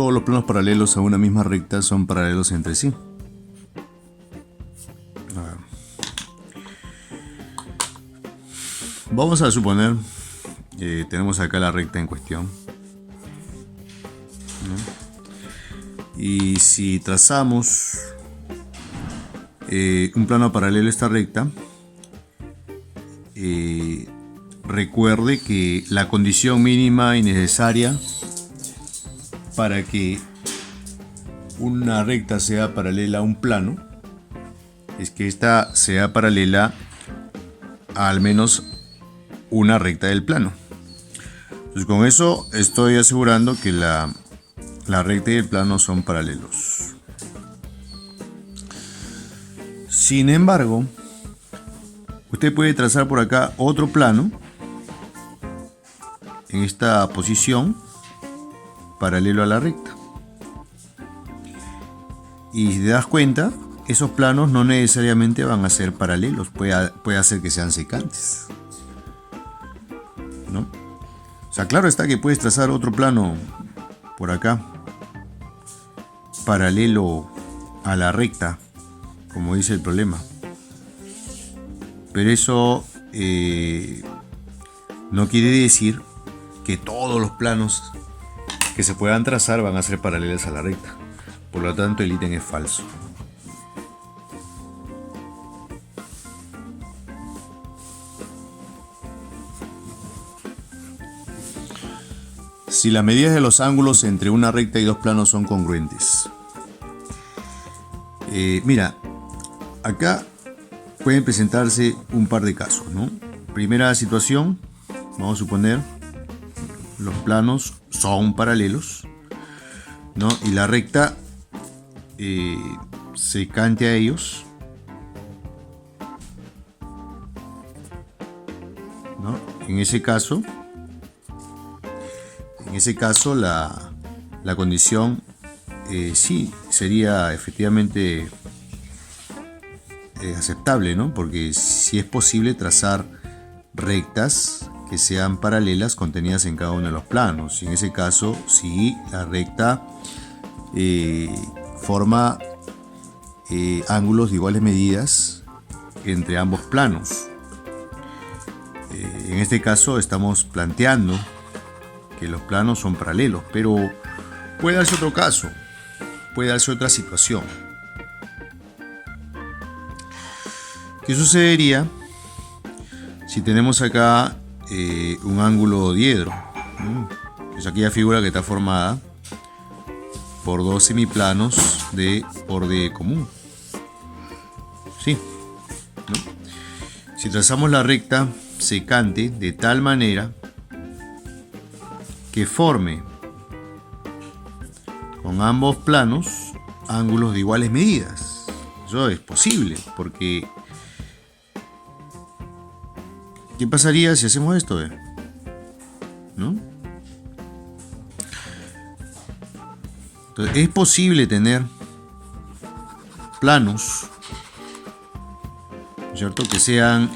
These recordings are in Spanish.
todos los planos paralelos a una misma recta son paralelos entre sí. A ver. Vamos a suponer que tenemos acá la recta en cuestión, ¿no? Y si trazamos un plano paralelo a esta recta, recuerde que la condición mínima y necesaria para que una recta sea paralela a un plano es que ésta sea paralela a al menos una recta del plano. Entonces, con eso estoy asegurando que la recta y el plano son paralelos. Sin embargo, usted puede trazar por acá otro plano en esta posición paralelo a la recta. Y si te das cuenta, esos planos no necesariamente van a ser paralelos, puede hacer que sean secantes, ¿no? O sea, claro está que puedes trazar otro plano por acá paralelo a la recta, como dice el problema, pero eso no quiere decir que todos los planos que se puedan trazar van a ser paralelos a la recta. Por lo tanto, el ítem es falso. Si las medidas de los ángulos entre una recta y dos planos son congruentes. Mira, acá pueden presentarse un par de casos, ¿no? Primera situación, vamos a suponer los planos son paralelos, ¿no? Y la recta secante a ellos, ¿no? En ese caso la condición sí sería efectivamente aceptable, ¿no? Porque sí es posible trazar rectas que sean paralelas contenidas en cada uno de los planos. Y en ese caso, sí, la recta forma ángulos de iguales medidas entre ambos planos. En este caso estamos planteando que los planos son paralelos, pero puede darse otro caso, puede darse otra situación. ¿Qué sucedería si tenemos acá un ángulo diedro? Es aquella figura que está formada por dos semiplanos de borde común. Sí, ¿no? Si trazamos la recta secante de tal manera que forme con ambos planos ángulos de iguales medidas. Eso es posible, porque ¿qué pasaría si hacemos esto? ¿No? Entonces, es posible tener planos, ¿cierto?, que sean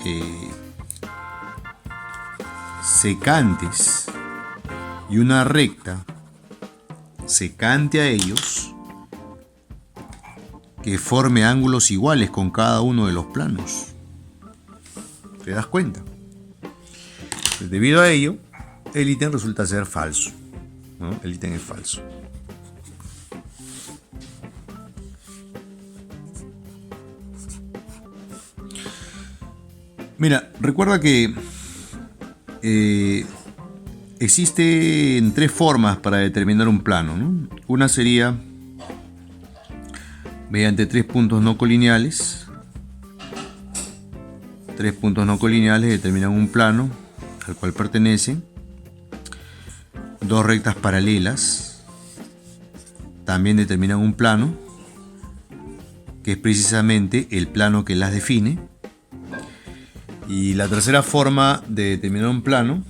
secantes y una recta secante a ellos que forme ángulos iguales con cada uno de los planos. ¿Te das cuenta? Pues debido a ello, el ítem resulta ser falso, ¿no? El ítem es falso. Mira, recuerda que existen tres formas para determinar un plano, ¿no? Una sería mediante tres puntos no colineales. Tres puntos no colineales determinan un plano al cual pertenecen dos rectas paralelas. También determinan un plano, que es precisamente el plano que las define. Y la tercera forma de determinar un plano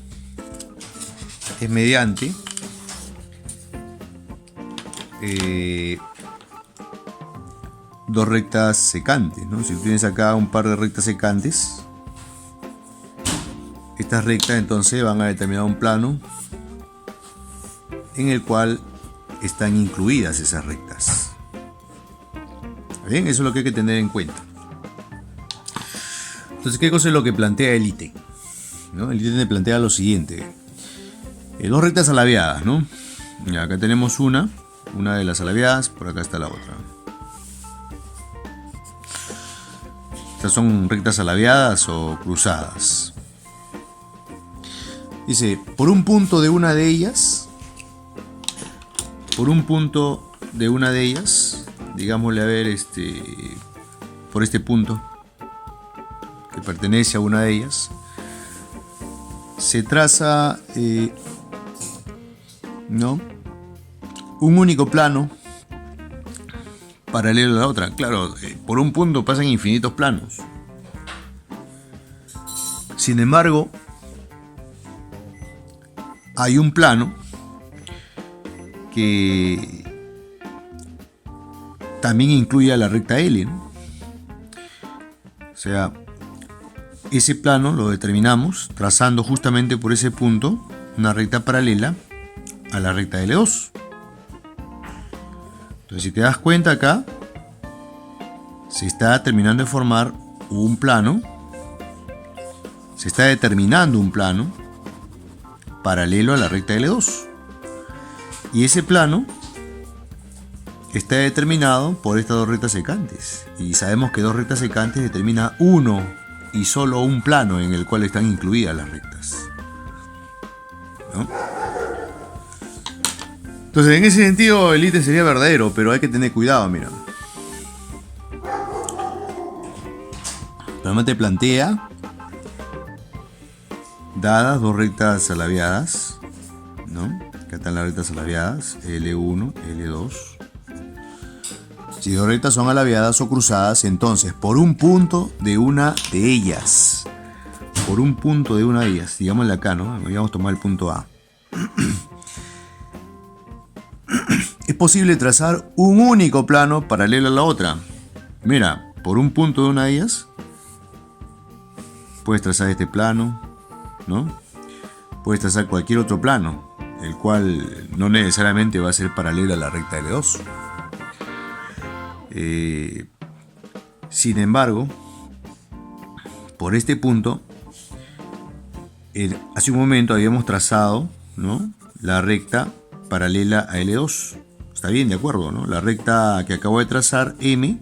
es mediante dos rectas secantes, ¿no? Si tú tienes acá un par de rectas secantes, estas rectas entonces van a determinar un plano en el cual están incluidas esas rectas. ¿Bien? Eso es lo que hay que tener en cuenta. Entonces, ¿qué cosa es lo que plantea el ítem? ¿No? El ítem plantea lo siguiente. Dos rectas alabeadas, ¿no? Ya, acá tenemos una de las alabeadas, por acá está la otra. Estas son rectas alabeadas o cruzadas. Dice, por un punto de una de ellas, digámosle, a ver, por este punto que pertenece a una de ellas, se traza ¿no? un único plano paralelo a la otra. Claro, por un punto pasan infinitos planos. Sin embargo, hay un plano que también incluye a la recta L, ¿no? O sea, ese plano lo determinamos trazando justamente por ese punto una recta paralela a la recta L2. Entonces, si te das cuenta acá, se está terminando de formar un plano, se está determinando un plano paralelo a la recta L2. Y ese plano está determinado por estas dos rectas secantes. Y sabemos que dos rectas secantes determina uno y solo un plano en el cual están incluidas las rectas, ¿no? Entonces, en ese sentido, el ítem sería verdadero, pero hay que tener cuidado, mira. Realmente plantea, dadas dos rectas alabeadas, ¿no? Acá están las rectas alabeadas, L1, L2. Si dos rectas son alabeadas o cruzadas, entonces por un punto de una de ellas, digámosle acá, ¿no? Vamos a tomar el punto A. Es posible trazar un único plano paralelo a la otra. Mira, por un punto de una de ellas, puedes trazar este plano, ¿no? Puedes trazar cualquier otro plano, el cual no necesariamente va a ser paralelo a la recta L2. Sin embargo, por este punto, hace un momento habíamos trazado, ¿no?, la recta paralela a L2. Está bien, de acuerdo, ¿no? La recta que acabo de trazar, M,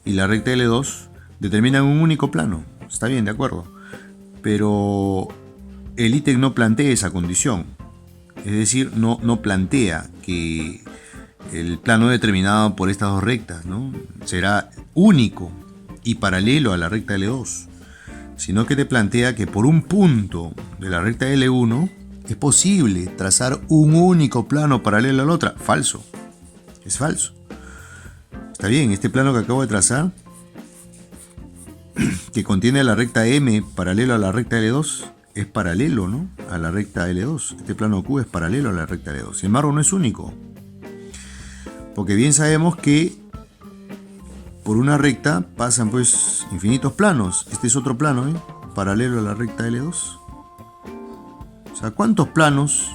y la recta L2 determinan un único plano. Está bien, de acuerdo. Pero el ítem no plantea esa condición. Es decir, no plantea que el plano determinado por estas dos rectas, ¿no?, será único y paralelo a la recta L2, sino que te plantea que por un punto de la recta L1 es posible trazar un único plano paralelo a la otra. Falso. Es falso. Está bien, este plano que acabo de trazar, que contiene la recta M paralelo a la recta L2, es paralelo, ¿no?, a la recta L2. Este plano Q es paralelo a la recta L2. Sin embargo, no es único. Porque bien sabemos que por una recta pasan pues infinitos planos. Este es otro plano, paralelo a la recta L2. O sea, ¿cuántos planos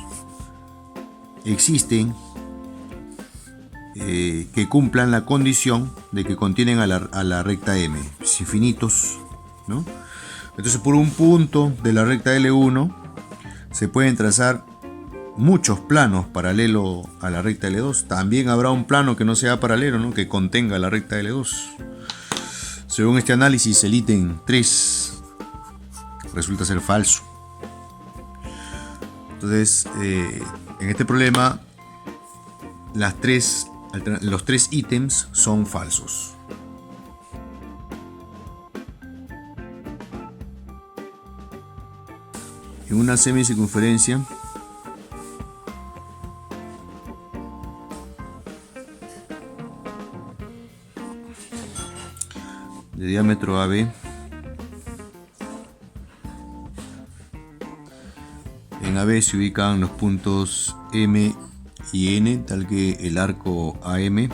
existen que cumplan la condición de que contienen a la recta M? Pues infinitos, ¿no? Entonces, por un punto de la recta L1 se pueden trazar muchos planos paralelo a la recta L2. También habrá un plano que no sea paralelo, ¿no?, que contenga la recta L2. Según este análisis, el ítem 3 resulta ser falso. Entonces, en este problema, los tres ítems son falsos. En una semicircunferencia de diámetro AB, en AB se ubican los puntos M y N, tal que el arco AM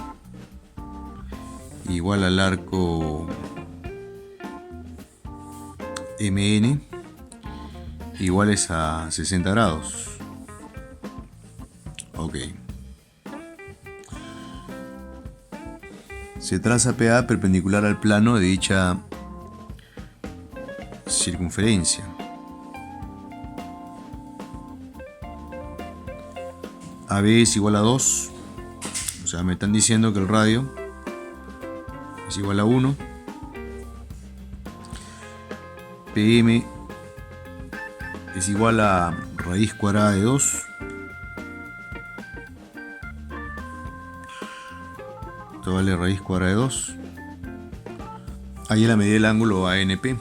igual al arco MN iguales a 60 grados. Ok. se traza PA perpendicular al plano de dicha circunferencia. AB es igual a 2, o sea, me están diciendo que el radio es igual a 1. PM es igual a raíz cuadrada de 2. Esto vale raíz cuadrada de 2. Ahí es la medida del ángulo ANP.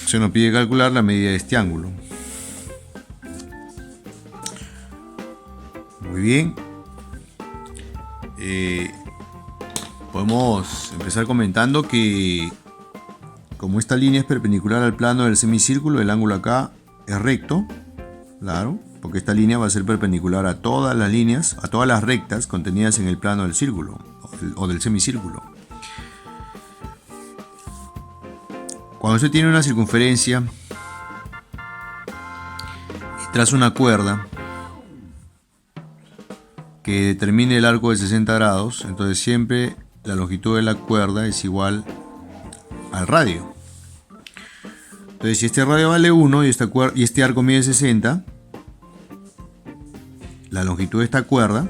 Se nos pide calcular la medida de este ángulo. Muy bien. Podemos empezar comentando que como esta línea es perpendicular al plano del semicírculo, el ángulo acá es recto. Claro, porque esta línea va a ser perpendicular a todas las líneas, a todas las rectas contenidas en el plano del círculo o del semicírculo. Cuando se tiene una circunferencia y traza una cuerda que determine el arco de 60 grados, entonces siempre la longitud de la cuerda es igual al radio. Entonces, si este radio vale 1 y este arco mide 60, la longitud de esta cuerda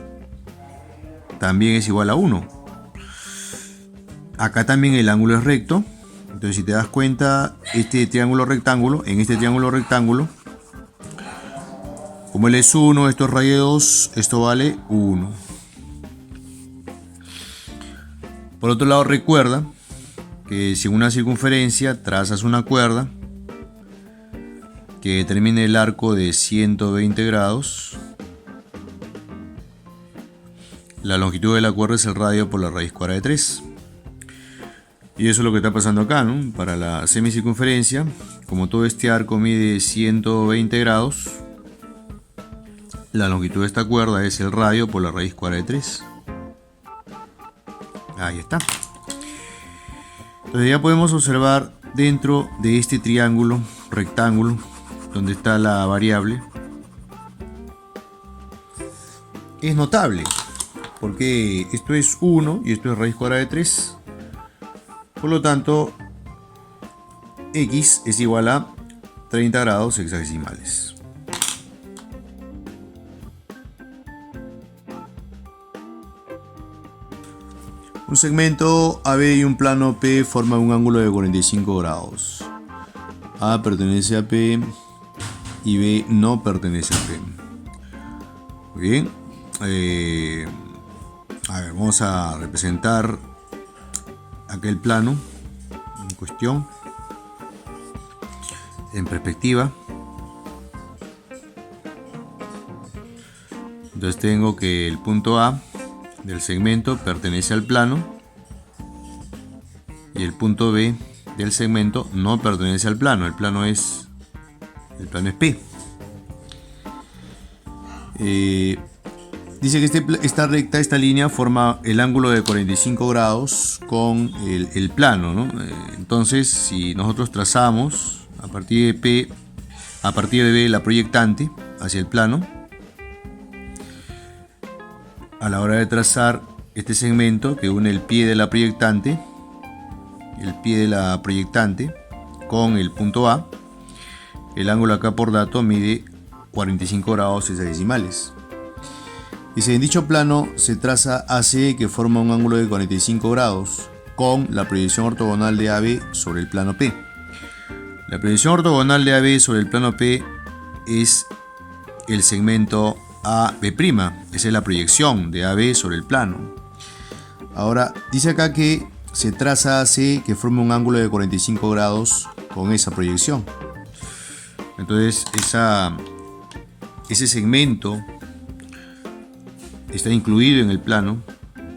también es igual a 1. Acá también el ángulo es recto. Entonces, si te das cuenta, en este triángulo rectángulo, como él es 1, esto es raíz de 2, esto vale 1. Por otro lado, recuerda que si en una circunferencia trazas una cuerda que determine el arco de 120 grados, la longitud de la cuerda es el radio por la raíz cuadrada de 3. Y eso es lo que está pasando acá, ¿no? Para la semicircunferencia, como todo este arco mide 120 grados, la longitud de esta cuerda es el radio por la raíz cuadrada de 3. Ahí está. Entonces ya podemos observar dentro de este triángulo rectángulo donde está la variable. Es notable porque esto es 1 y esto es raíz cuadrada de 3. Por lo tanto, X es igual a 30 grados hexadesimales. Un segmento AB y un plano P forman un ángulo de 45 grados. A pertenece a P y B no pertenece a P. Muy bien. Vamos a representar aquel plano en cuestión en perspectiva. Entonces tengo que el punto A del segmento pertenece al plano y el punto B del segmento no pertenece al plano. El plano es P. Dice que esta línea forma el ángulo de 45 grados con el plano, ¿no? Entonces, si nosotros trazamos a partir de B la proyectante hacia el plano, a la hora de trazar este segmento que une el pie de la proyectante con el punto A, el ángulo acá por dato mide 45 grados hexadecimales. Dice, en dicho plano se traza AC que forma un ángulo de 45 grados con la proyección ortogonal de AB sobre el plano P. La proyección ortogonal de AB sobre el plano P es el segmento AB', esa es la proyección de AB sobre el plano. Ahora, dice acá que se traza AC que forma un ángulo de 45 grados con esa proyección. Entonces, ese segmento está incluido en el plano,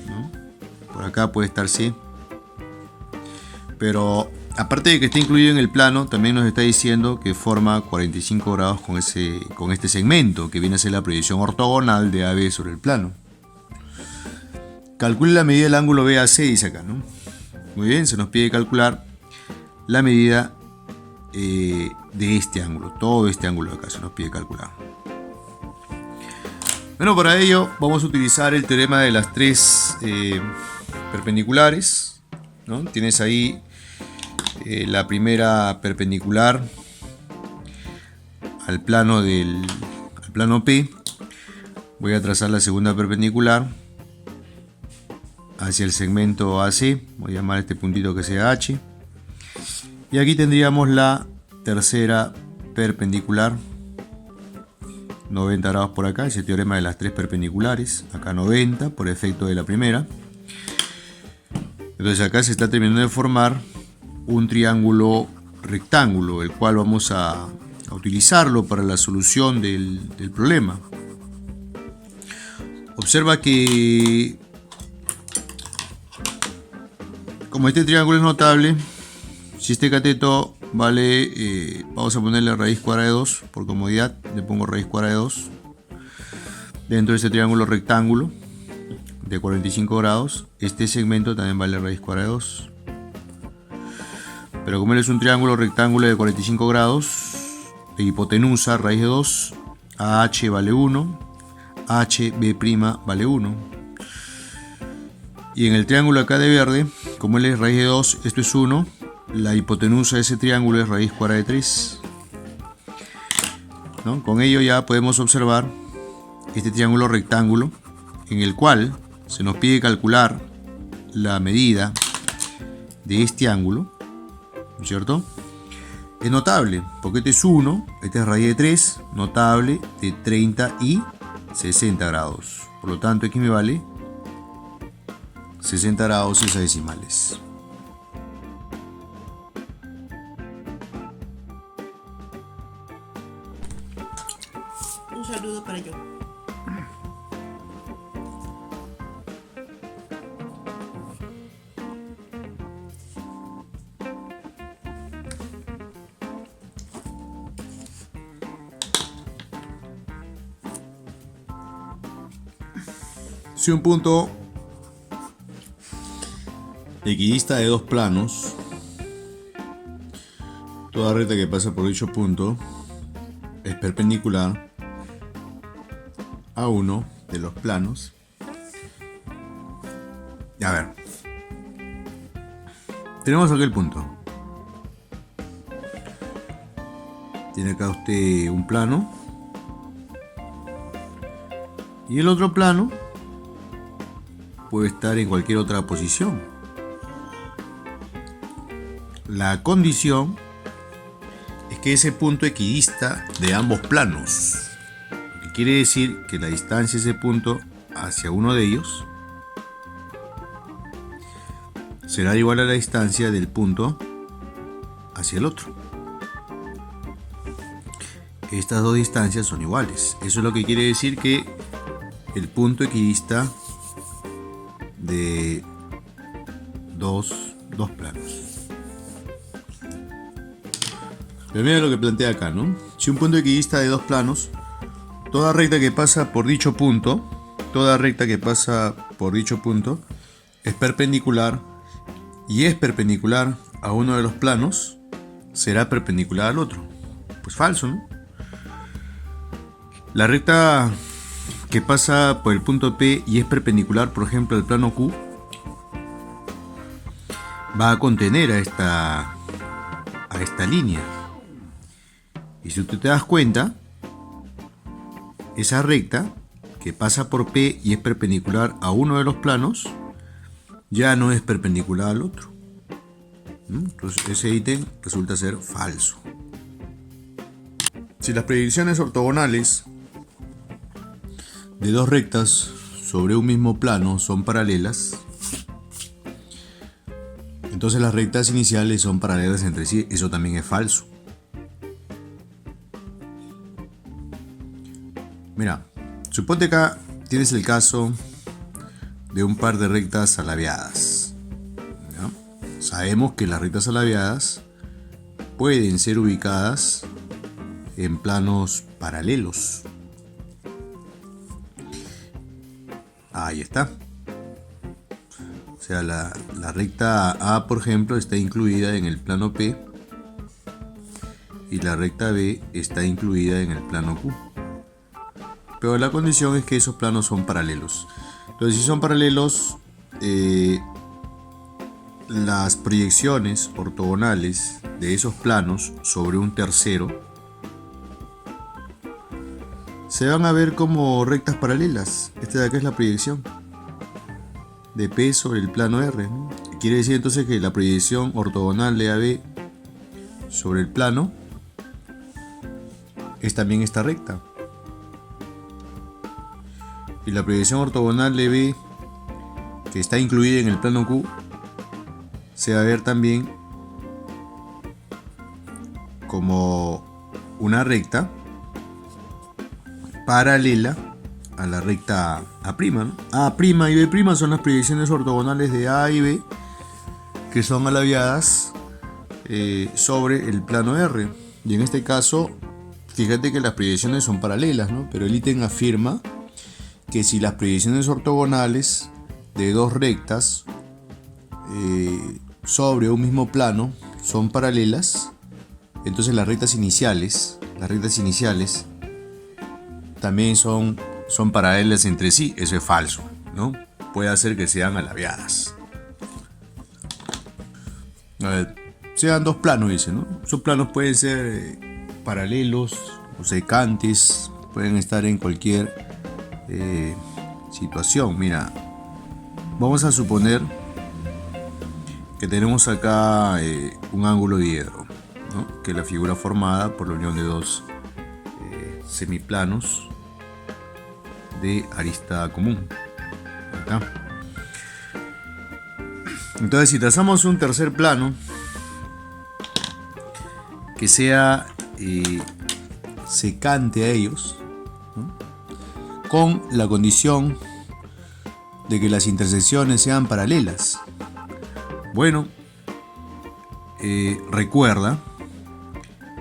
¿no? Por acá puede estar C. Pero aparte de que está incluido en el plano, también nos está diciendo que forma 45 grados con este segmento, que viene a ser la proyección ortogonal de AB sobre el plano. Calcule la medida del ángulo BAC, dice acá, ¿no? Muy bien, se nos pide calcular la medida de este ángulo. Todo este ángulo de acá se nos pide calcular. Bueno, para ello vamos a utilizar el teorema de las tres perpendiculares, ¿no? Tienes ahí la primera perpendicular al plano P. Voy a trazar la segunda perpendicular hacia el segmento AC. Voy a llamar a este puntito que sea H. Y aquí tendríamos la tercera perpendicular, 90 grados por acá, ese teorema de las tres perpendiculares, acá 90 por efecto de la primera. Entonces acá se está terminando de formar un triángulo rectángulo, el cual vamos a utilizarlo para la solución del problema. Observa que como este triángulo es notable, si este cateto vale, vamos a ponerle raíz cuadrada de 2, por comodidad le pongo raíz cuadrada de 2, dentro de este triángulo rectángulo de 45 grados, este segmento también vale raíz cuadrada de 2. Pero como él es un triángulo rectángulo de 45 grados, de hipotenusa raíz de 2, AH vale 1, HB' vale 1. Y en el triángulo acá de verde, como él es raíz de 2, esto es 1, la hipotenusa de ese triángulo es raíz cuadrada de 3. ¿No? Con ello ya podemos observar este triángulo rectángulo en el cual se nos pide calcular la medida de este ángulo, ¿no es cierto? Es notable, porque este es 1, este es raíz de 3, notable de 30 y 60 grados. Por lo tanto, aquí me vale 60 grados hexadecimales. Un saludo para yo. Si un punto equidista de dos planos, toda recta que pasa por dicho punto es perpendicular a uno de los planos. A ver, tenemos aquel punto. Tiene acá usted un plano y el otro plano puede estar en cualquier otra posición. La condición es que ese punto equidista de ambos planos, lo que quiere decir que la distancia de ese punto hacia uno de ellos será igual a la distancia del punto hacia el otro. Estas dos distancias son iguales. Eso es lo que quiere decir que el punto equidista de dos planos. Pero mira lo que plantea acá, ¿no? Si un punto equidista de dos planos, toda recta que pasa por dicho punto, es perpendicular y es perpendicular a uno de los planos, será perpendicular al otro. Pues falso, ¿no? La recta que pasa por el punto P y es perpendicular, por ejemplo, al plano Q, va a contener a esta línea. Y si tú te das cuenta, esa recta que pasa por P y es perpendicular a uno de los planos, ya no es perpendicular al otro. Entonces ese ítem resulta ser falso. Si las predicciones ortogonales de dos rectas sobre un mismo plano son paralelas, entonces las rectas iniciales son paralelas entre sí. Eso también es falso. Mira, suponte acá tienes el caso de un par de rectas alabeadas, ¿ya? Sabemos que las rectas alabeadas pueden ser ubicadas en planos paralelos. Ahí está. O sea, la recta A, por ejemplo, está incluida en el plano P y la recta B está incluida en el plano Q. Pero la condición es que esos planos son paralelos. Entonces, si son paralelos, las proyecciones ortogonales de esos planos sobre un tercero se van a ver como rectas paralelas. Esta de acá es la proyección de P sobre el plano R, ¿no? Quiere decir entonces que la proyección ortogonal de AB sobre el plano es también esta recta. Y la proyección ortogonal de B, que está incluida en el plano Q, se va a ver también como una recta paralela a la recta A', ¿no? A' y B' son las proyecciones ortogonales de A y B que son alabiadas sobre el plano R. Y en este caso, fíjate que las proyecciones son paralelas, ¿no? Pero el ítem afirma que si las proyecciones ortogonales de dos rectas sobre un mismo plano son paralelas, entonces las rectas iniciales también son paralelas entre sí. Eso es falso, ¿no? Puede hacer que sean alabiadas. A ver, sean dos planos, dice, ¿no? Esos planos pueden ser paralelos o secantes, pueden estar en cualquier situación. Mira, vamos a suponer que tenemos acá un ángulo diedro, ¿no? Que es la figura formada por la unión de dos semiplanos de arista común. Acá. Entonces, si trazamos un tercer plano que sea secante a ellos, ¿no? Con la condición de que las intersecciones sean paralelas. Bueno, recuerda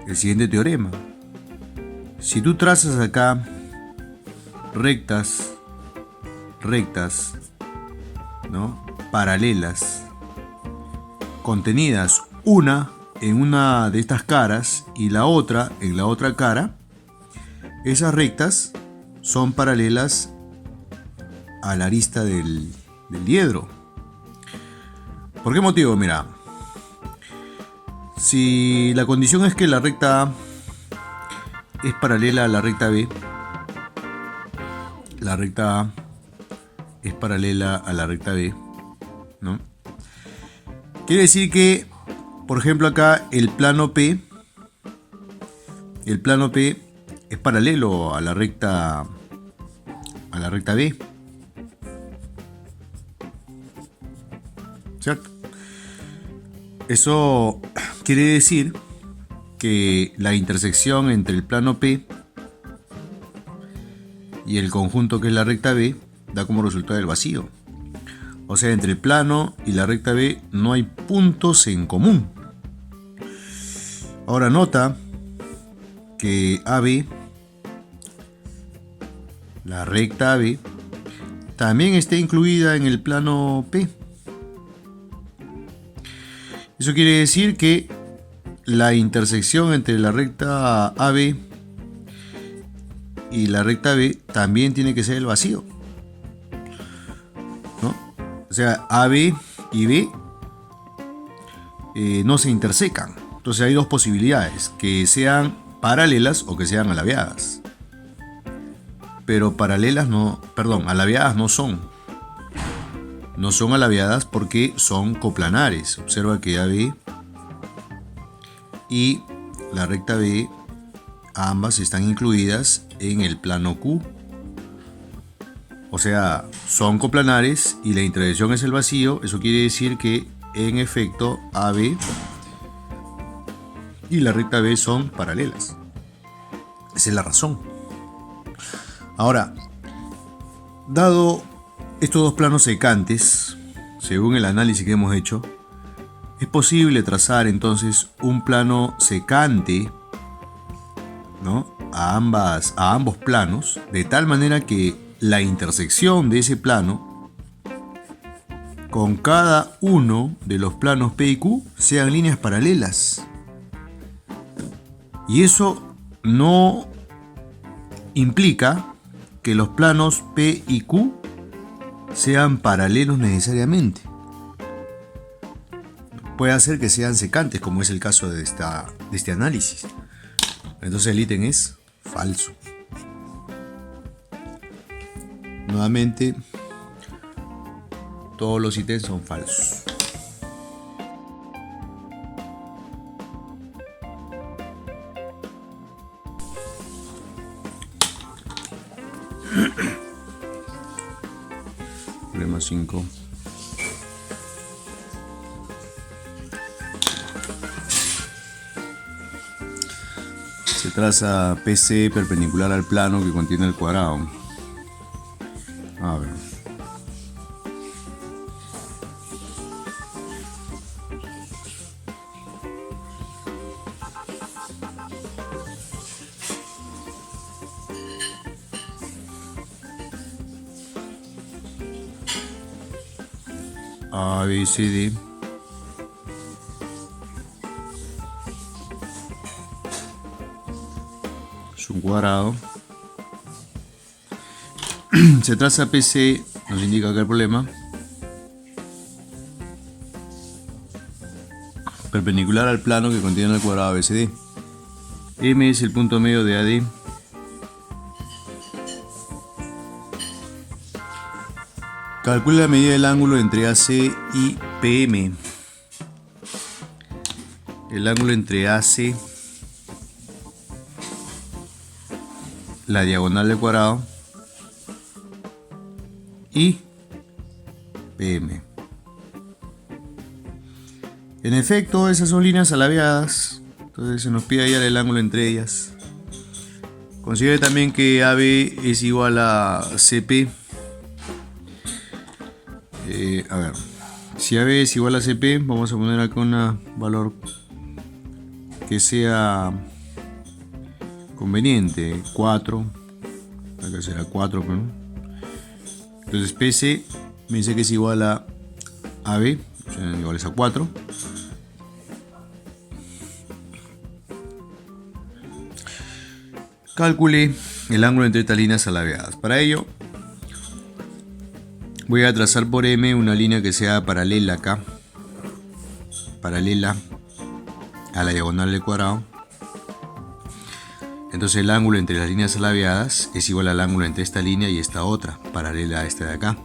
el siguiente teorema. Si tú trazas acá rectas, ¿no? Paralelas, contenidas una en una de estas caras y la otra en la otra cara, esas rectas son paralelas a la arista del diedro. ¿Por qué motivo? Mira, si la condición es que la recta A es paralela a la recta B, la recta A es paralela a la recta B, ¿no? Quiere decir que, por ejemplo, acá el plano P es paralelo a la recta B, ¿cierto? Eso quiere decir que la intersección entre el plano P y el conjunto que es la recta B da como resultado el vacío. O sea, entre el plano y la recta B no hay puntos en común. Ahora nota que AB, la recta AB, también está incluida en el plano P. Eso quiere decir que la intersección entre la recta AB y la recta B también tiene que ser el vacío, ¿no? O sea, AB y B no se intersecan. Entonces hay dos posibilidades: que sean paralelas o que sean alabiadas. Pero alabiadas no son. No son alabiadas porque son coplanares. Observa que AB y la recta B, ambas están incluidas en el plano Q. O sea, son coplanares y la intersección es el vacío. Eso quiere decir que, en efecto, AB y la recta B son paralelas. Esa es la razón. Ahora, dado estos dos planos secantes, según el análisis que hemos hecho, es posible trazar entonces un plano secante, ¿no?, a ambos planos, de tal manera que la intersección de ese plano con cada uno de los planos P y Q sean líneas paralelas. Y eso no implica que los planos P y Q sean paralelos necesariamente. Puede hacer que sean secantes, como es el caso de este análisis. Entonces el ítem es falso. Nuevamente, todos los ítems son falsos. Problema 5. Se traza PC perpendicular al plano que contiene el cuadrado. A ver. A, B, C, D. Es un cuadrado. Se traza PC, nos indica acá el problema. Perpendicular al plano que contiene el cuadrado ABCD. M es el punto medio de AD. Calcula la medida del ángulo entre AC y PM. El ángulo entre AC, la diagonal del cuadrado, y PM. En efecto, esas son líneas alabeadas, entonces se nos pide hallar el ángulo entre ellas. Considere también que AB es igual a CP. A ver, si AB es igual a CP, vamos a poner acá un valor que sea conveniente, 4. Acá será 4, ¿no? Entonces PC me dice que es igual a AB, o sea, iguales a 4. Calcule el ángulo entre estas líneas alabeadas. Para ello voy a trazar por M una línea que sea paralela acá, paralela a la diagonal del cuadrado. Entonces el ángulo entre las líneas alabeadas es igual al ángulo entre esta línea y esta otra, paralela a esta de acá.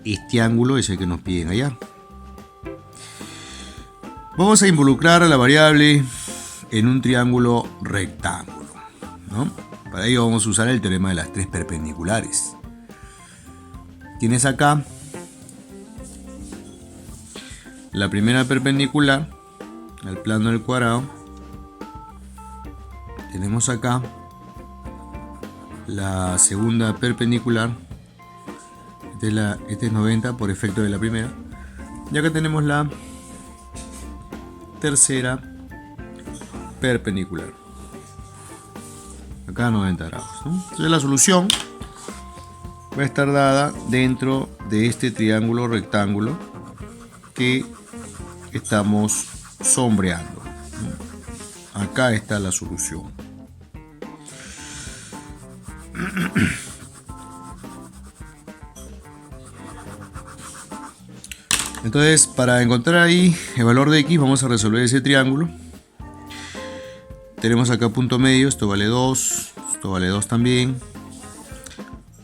Este ángulo es el que nos piden hallar. Vamos a involucrar a la variable en un triángulo rectángulo, ¿no? Para ello vamos a usar el teorema de las tres perpendiculares. Tienes acá la primera perpendicular al plano del cuadrado. Tenemos acá la segunda perpendicular. Este es 90 por efecto de la primera. Y acá tenemos la tercera perpendicular. Acá 90 grados, ¿no? Entonces la solución va a estar dada dentro de este triángulo rectángulo que estamos sombreando. Acá está la solución. Entonces, para encontrar ahí el valor de X, vamos a resolver ese triángulo. Tenemos acá punto medio, esto vale 2, esto vale 2 también.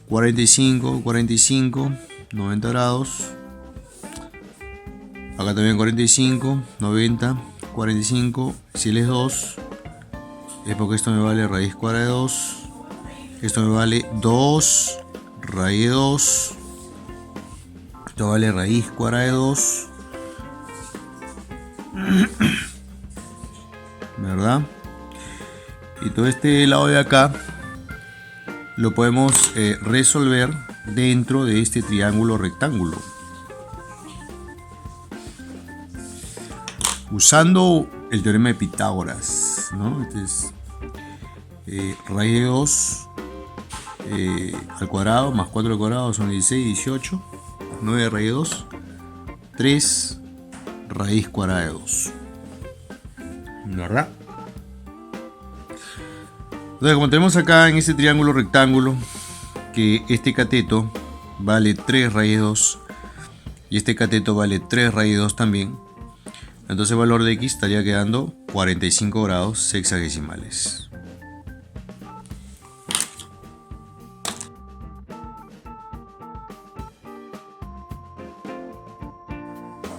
45, 45, 90 grados. Acá también 45, 90, 45. Si él es 2, es porque esto me vale raíz cuadrada de 2. Esto me vale 2 raíz de 2. Esto vale raíz cuadrada de 2. ¿Verdad? Y todo este lado de acá lo podemos resolver dentro de este triángulo rectángulo. Usando el teorema de Pitágoras, ¿no? Este es raíz de 2 al cuadrado más 4 al cuadrado son 16, 18. 9 raíz de 2. 3 raíz cuadrada de 2. ¿Verdad? Entonces, como tenemos acá en este triángulo rectángulo que este cateto vale 3 raíz 2 y este cateto vale 3 raíz 2 también, entonces el valor de x estaría quedando 45 grados sexagesimales.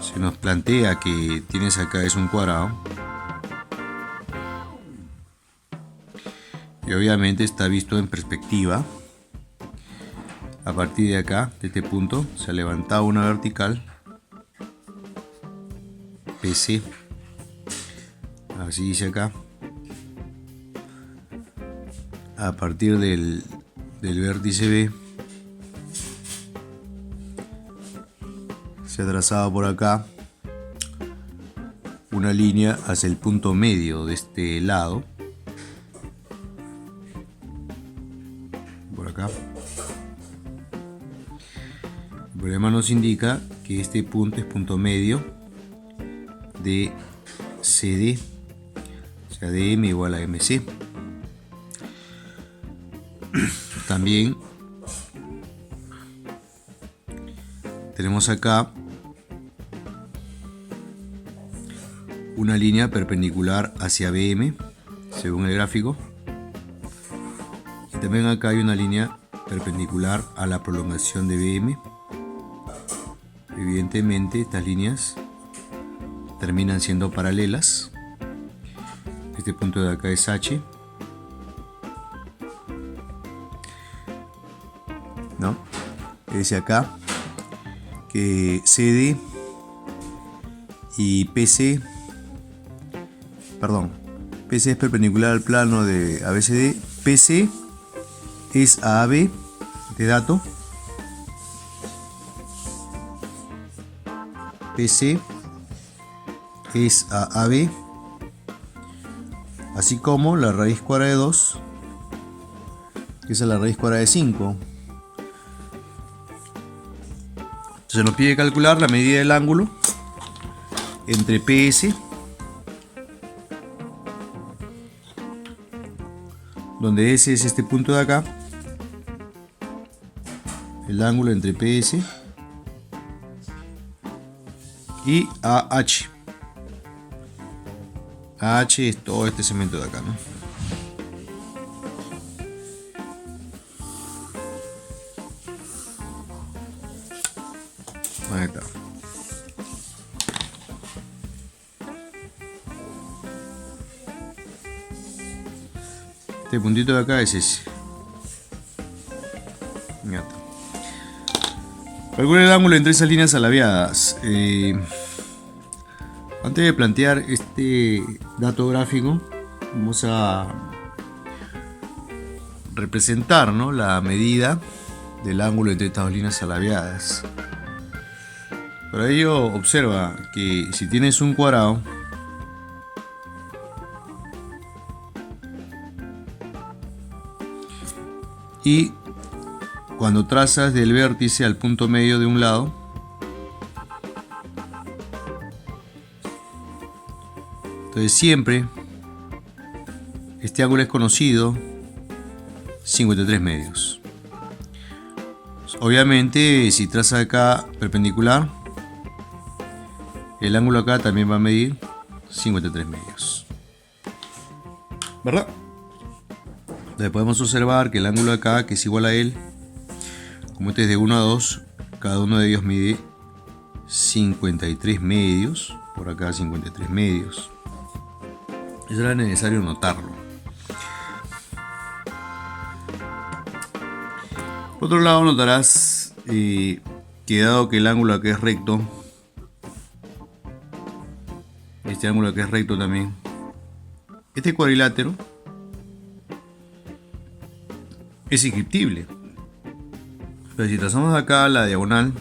Se nos plantea que tienes acá es un cuadrado y obviamente está visto en perspectiva. A partir de acá, de este punto, se ha levantado una vertical PC, así dice acá. A partir del vértice B se ha trazado por acá una línea hacia el punto medio de este lado, por acá. El problema nos indica que este punto es punto medio de CD, o sea, DM igual a MC. También tenemos acá una línea perpendicular hacia BM, según el gráfico. Y también acá hay una línea perpendicular a la prolongación de BM. Evidentemente estas líneas terminan siendo paralelas. Este punto de acá es H, ¿no? Dice acá que CD y PC, perdón, PC es perpendicular al plano de ABCD, PC es a AB de dato, PC es a AB, así como la raíz cuadrada de 2, que es la raíz cuadrada de 5. Se nos pide calcular la medida del ángulo entre PS, donde S es este punto de acá, el ángulo entre PS y AH. AH es todo este segmento de acá, ¿no? Ahí está. Este puntito de acá es ese. Ya está. Calcula el ángulo entre esas líneas alabeadas. Antes de plantear este dato gráfico, vamos a representar, ¿no?, la medida del ángulo entre estas dos líneas alabeadas. Para ello, observa que si tienes un cuadrado, y cuando trazas del vértice al punto medio de un lado, entonces siempre este ángulo es conocido 53 medios. Obviamente, si trazas acá perpendicular, el ángulo acá también va a medir 53 medios, ¿verdad? Entonces podemos observar que el ángulo acá, que es igual a él, como este es de 1 a 2, cada uno de ellos mide 53 medios, por acá 53 medios. Eso era necesario notarlo. Por otro lado, notarás que dado que el ángulo acá es recto, este ángulo acá es recto también, este cuadrilátero es inscriptible. Pero si trazamos acá la diagonal,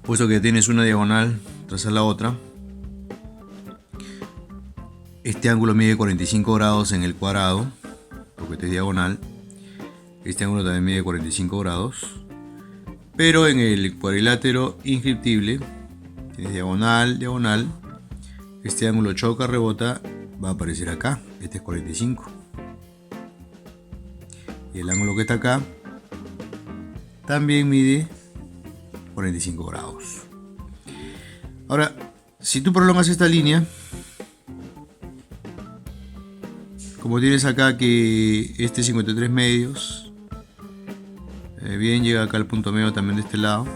puesto que tienes una diagonal, traza la otra. Este ángulo mide 45 grados en el cuadrado, porque este es diagonal. Este ángulo también mide 45 grados. Pero en el cuadrilátero inscriptible, tienes diagonal, diagonal. Este ángulo choca, rebota, va a aparecer acá. Este es 45. Y el ángulo que está acá también mide 45 grados. Ahora, si tú prolongas esta línea, como tienes acá que este 53 medios, bien, llega acá al punto medio también de este lado.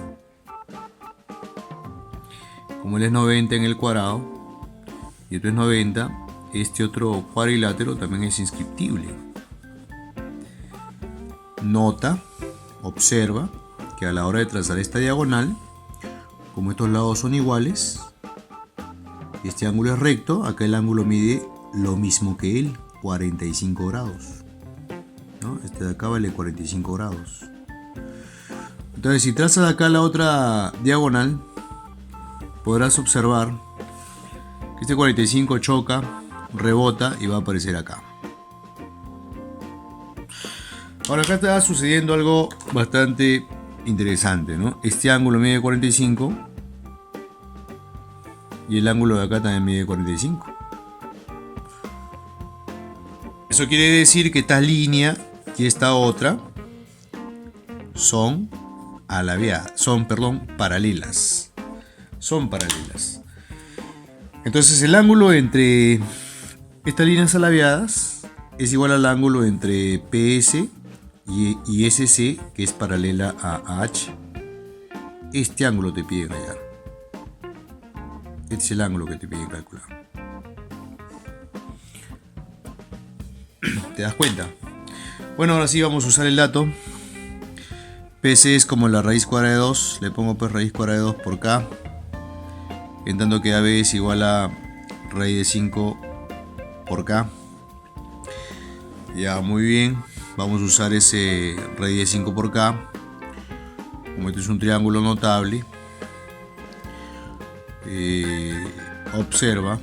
Como él es 90 en el cuadrado y esto es 90, este otro cuadrilátero también es inscriptible. Nota, observa que a la hora de trazar esta diagonal, como estos lados son iguales, este ángulo es recto, acá el ángulo mide lo mismo que él, 45 grados, ¿no? Este de acá vale 45 grados. Entonces, si trazas acá la otra diagonal, podrás observar que este 45 choca, rebota y va a aparecer acá. Ahora acá está sucediendo algo bastante interesante, ¿no? Este ángulo mide 45 y el ángulo de acá también mide 45. Eso quiere decir que esta línea y esta otra son paralelas. Son paralelas. Entonces el ángulo entre estas líneas alabeadas es igual al ángulo entre PS y SC, que es paralela a H. Este ángulo te piden hallar. Este es el ángulo que te piden calcular. ¿Te das cuenta? Bueno, ahora sí vamos a usar el dato. PC es como la raíz cuadrada de 2. Le pongo pues raíz cuadrada de 2 por K. En tanto que AB es igual a raíz de 5 por K. Ya, muy bien. Vamos a usar ese raíz de 5 por K. Como este es un triángulo notable, observa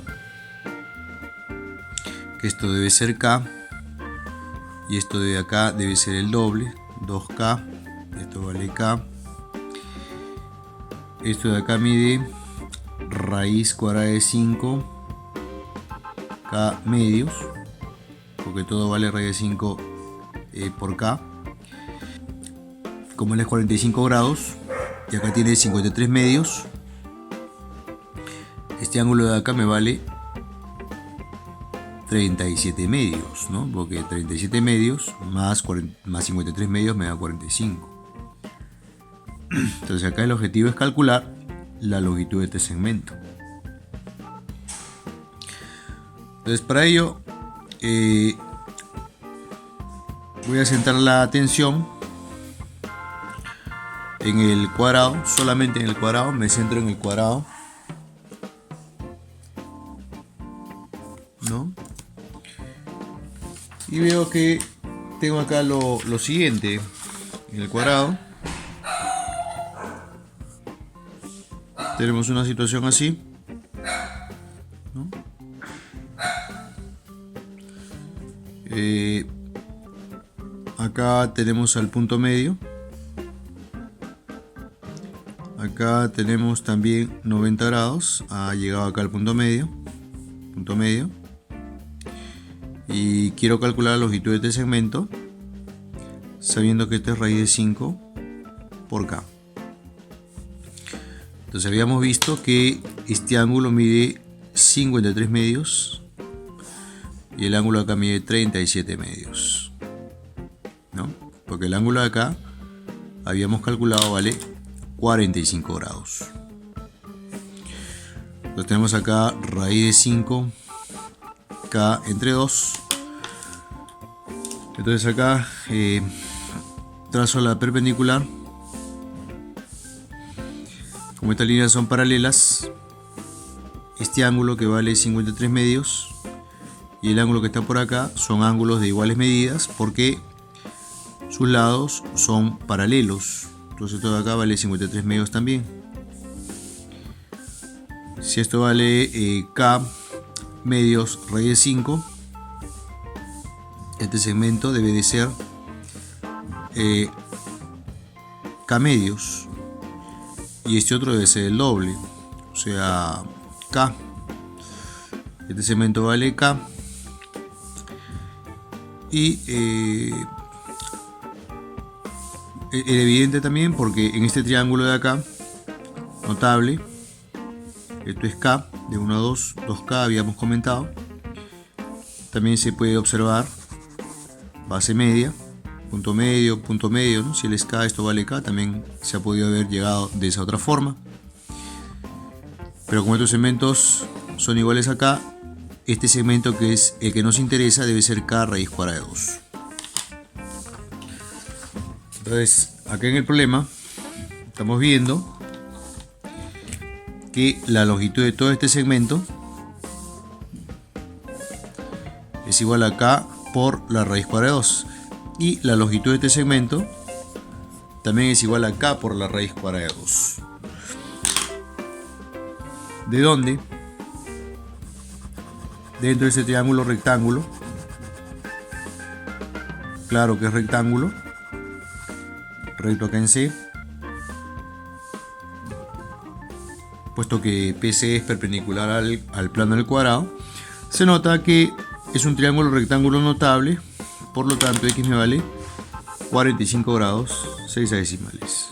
que esto debe ser K. Y esto de acá debe ser el doble, 2K. Esto vale K. Esto de acá mide raíz cuadrada de 5 K medios, porque todo vale raíz de 5 por K. Como él es 45 grados y acá tiene 53 medios, este ángulo de acá me vale 37 medios, ¿no? Porque 37 medios más 53 medios me da 45. Entonces acá el objetivo es calcular la longitud de este segmento. Entonces para ello voy a centrar la atención en el cuadrado, solamente en el cuadrado, me centro en el cuadrado, ¿no? Y veo que tengo acá lo siguiente, en el cuadrado tenemos una situación así, ¿no? Acá tenemos al punto medio, acá tenemos también 90 grados, ha llegado acá al punto medio, y quiero calcular la longitud de este segmento sabiendo que esta es raíz de 5 por K. Entonces habíamos visto que este ángulo mide 53 medios y el ángulo de acá mide 37 medios, ¿no? Porque el ángulo de acá habíamos calculado vale 45 grados. Entonces tenemos acá raíz de 5 K entre 2. Entonces acá trazo la perpendicular. Como estas líneas son paralelas, este ángulo que vale 53 medios y el ángulo que está por acá son ángulos de iguales medidas porque sus lados son paralelos. Entonces esto de acá vale 53 medios también. Si esto vale K medios raíz de 5, este segmento debe de ser K medios y este otro debe ser el doble, o sea K. Este segmento vale K y Era evidente también porque en este triángulo de acá, notable, esto es K, de 1 a 2, 2K habíamos comentado. También se puede observar base media, punto medio, ¿no? Si él es K, esto vale K, también se ha podido haber llegado de esa otra forma. Pero como estos segmentos son iguales acá, este segmento que es el que nos interesa debe ser K raíz cuadrada de 2. Entonces, acá en el problema estamos viendo que la longitud de todo este segmento es igual a K por la raíz cuadrada de 2. Y la longitud de este segmento también es igual a K por la raíz cuadrada de 2. ¿De dónde? Dentro de ese triángulo rectángulo. Claro que es rectángulo. Recto acá en C. Puesto que PC es perpendicular al plano del cuadrado, se nota que es un triángulo rectángulo notable. Por lo tanto, X me vale 45 grados 6 decimales.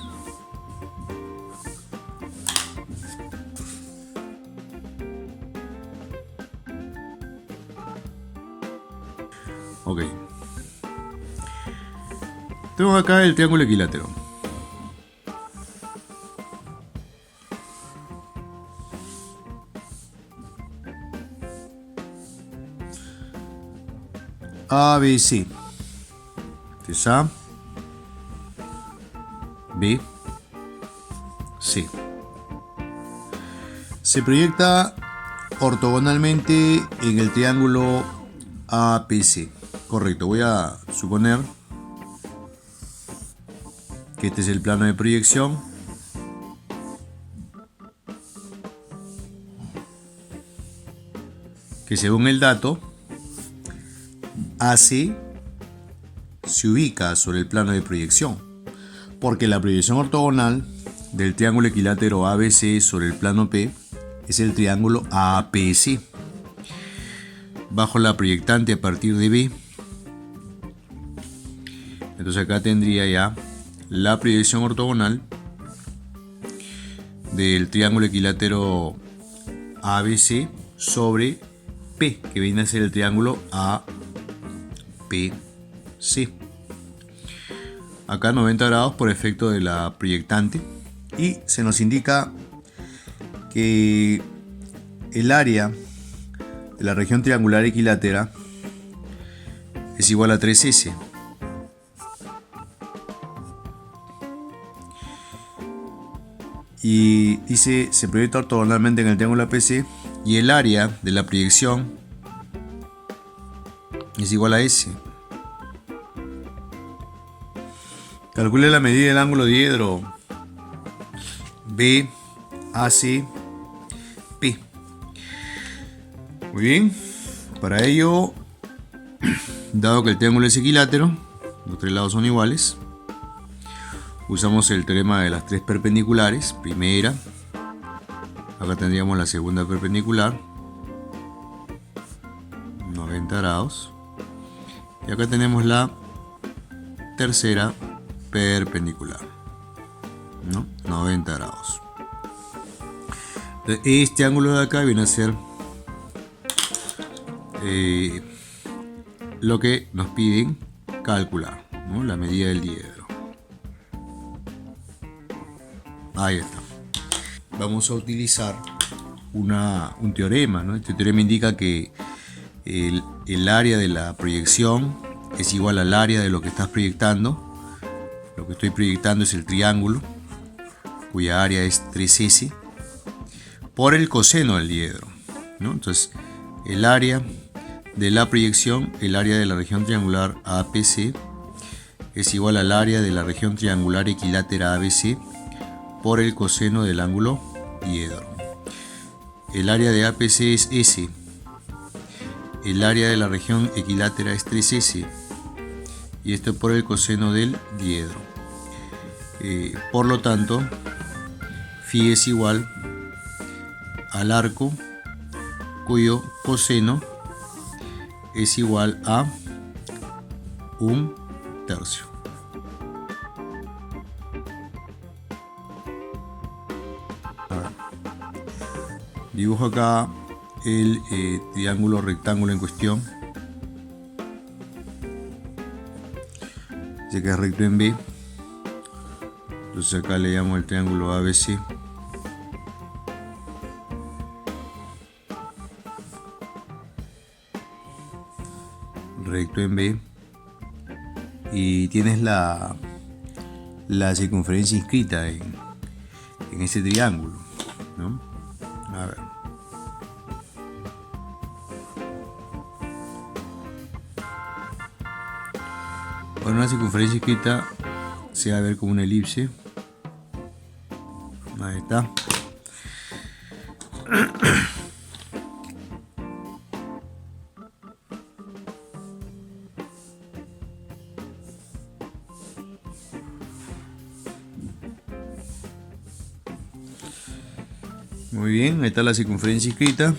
Ok. Tengo acá el triángulo equilátero. ABC. Este es A, B, C. Se proyecta ortogonalmente en el triángulo APC. Correcto, voy a suponer que este es el plano de proyección. Que según el dato, AC se ubica sobre el plano de proyección, porque la proyección ortogonal del triángulo equilátero ABC sobre el plano P es el triángulo APC. Bajo la proyectante a partir de B, entonces acá tendría ya la proyección ortogonal del triángulo equilátero ABC sobre P, que viene a ser el triángulo APC. Acá 90 grados por efecto de la proyectante, y se nos indica que el área de la región triangular equilátera es igual a 3S. Y dice, se proyecta ortogonalmente en el triángulo APC y el área de la proyección es igual a S. Calcule la medida del ángulo diedro BACP. Muy bien, para ello, dado que el triángulo es equilátero, los tres lados son iguales, usamos el teorema de las tres perpendiculares. Primera, acá tendríamos la segunda perpendicular, 90 grados, y acá tenemos la tercera perpendicular, ¿no? 90 grados. Entonces, este ángulo de acá viene a ser lo que nos piden calcular, ¿no? La medida del diedro. Ahí está. Vamos a utilizar un teorema, ¿no? Este teorema indica que el área de la proyección es igual al área de lo que estás proyectando. Lo que estoy proyectando es el triángulo, cuya área es 3S, por el coseno del diedro, ¿no? Entonces, el área de la proyección, el área de la región triangular APC, es igual al área de la región triangular equilátera ABC por el coseno del ángulo diedro. El área de APC es S, el área de la región equilátera es 3S, y esto por el coseno del diedro. Por lo tanto, Φ es igual al arco cuyo coseno es igual a 1/3. Dibujo acá el triángulo rectángulo en cuestión. Dice que es recto en B. Entonces acá le llamo el triángulo ABC. Recto en B. Y tienes la circunferencia inscrita en ese triángulo, ¿no? A ver. Bueno, una circunferencia inscrita se va a ver como una elipse. Ahí está. Muy bien, ahí está la circunferencia inscrita.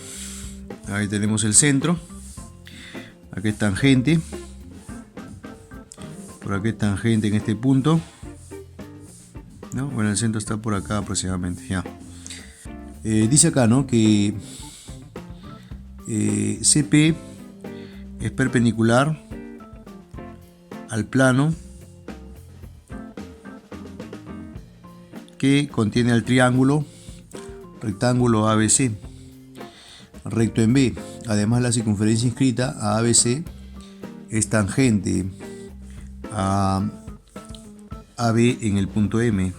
Ahí tenemos el centro. Aquí es tangente. Por aquí es tangente en este punto, ¿no? Bueno, el centro está por acá aproximadamente, ya. Dice acá, ¿no?, que CP es perpendicular al plano que contiene el triángulo rectángulo ABC, recto en B. Además, la circunferencia inscrita a ABC es tangente a AB en el punto M.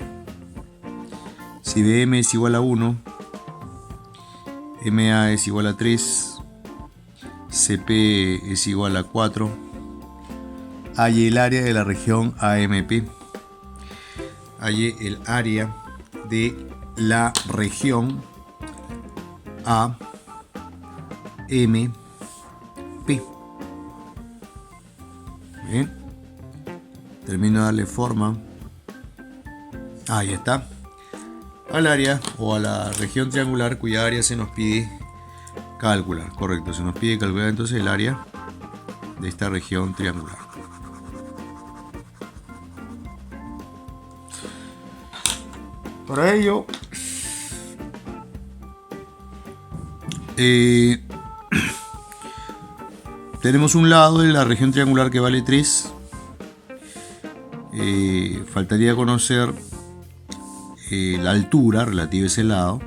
Si BM es igual a 1, MA es igual a 3, CP es igual a 4, halle el área de la región AMP. Halle el área de la región AMP. Bien. Termino de darle forma. Ahí está. Al área o a la región triangular cuya área se nos pide calcular. Correcto, se nos pide calcular entonces el área de esta región triangular. Para ello, tenemos un lado de la región triangular que vale 3. Faltaría conocer la altura relativa a ese lado.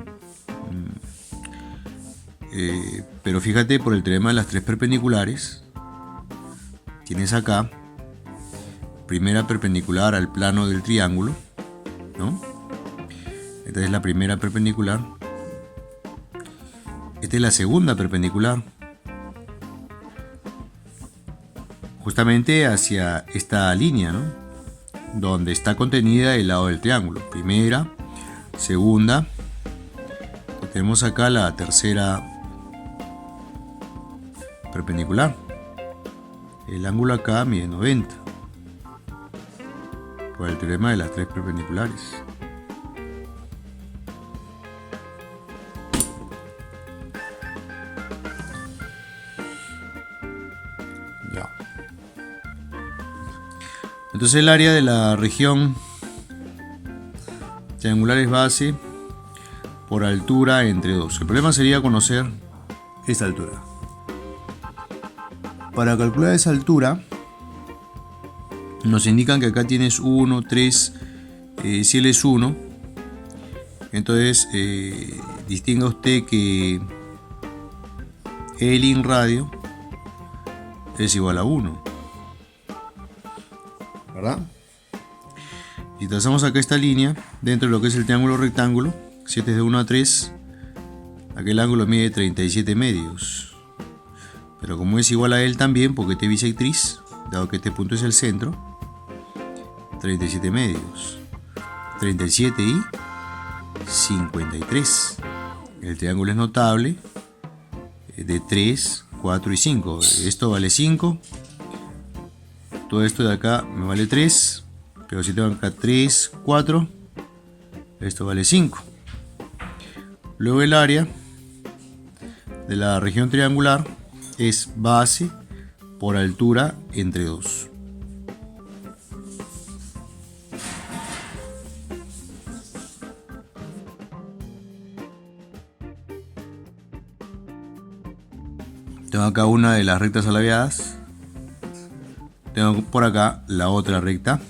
Pero fíjate, por el teorema de las tres perpendiculares, tienes acá primera perpendicular al plano del triángulo, ¿no? Esta es la primera perpendicular. Esta es la segunda perpendicular, justamente hacia esta línea, ¿no?, donde está contenida el lado del triángulo. Primera, segunda. Tenemos acá la tercera perpendicular. El ángulo acá mide 90 por el teorema de las tres perpendiculares. Ya. Entonces el área de la región triangular es base por altura entre 2. El problema sería conocer esta altura. Para calcular esa altura, nos indican que acá tienes 1, 3, si él es 1, entonces distinga usted que el in radio es igual a 1, ¿verdad? Y trazamos acá esta línea dentro de lo que es el triángulo rectángulo. 7 es de 1 a 3, aquel ángulo mide 37 medios. Pero como es igual a él también, porque este es bisectriz, dado que este punto es el centro, 37 medios. 37 y 53. El triángulo es notable, de 3, 4 y 5. Esto vale 5. Todo esto de acá me vale 3. Pero si tengo acá 3, 4, esto vale 5. Luego el área de la región triangular es base por altura entre 2. Tengo acá una de las rectas alabeadas. Tengo por acá la otra recta.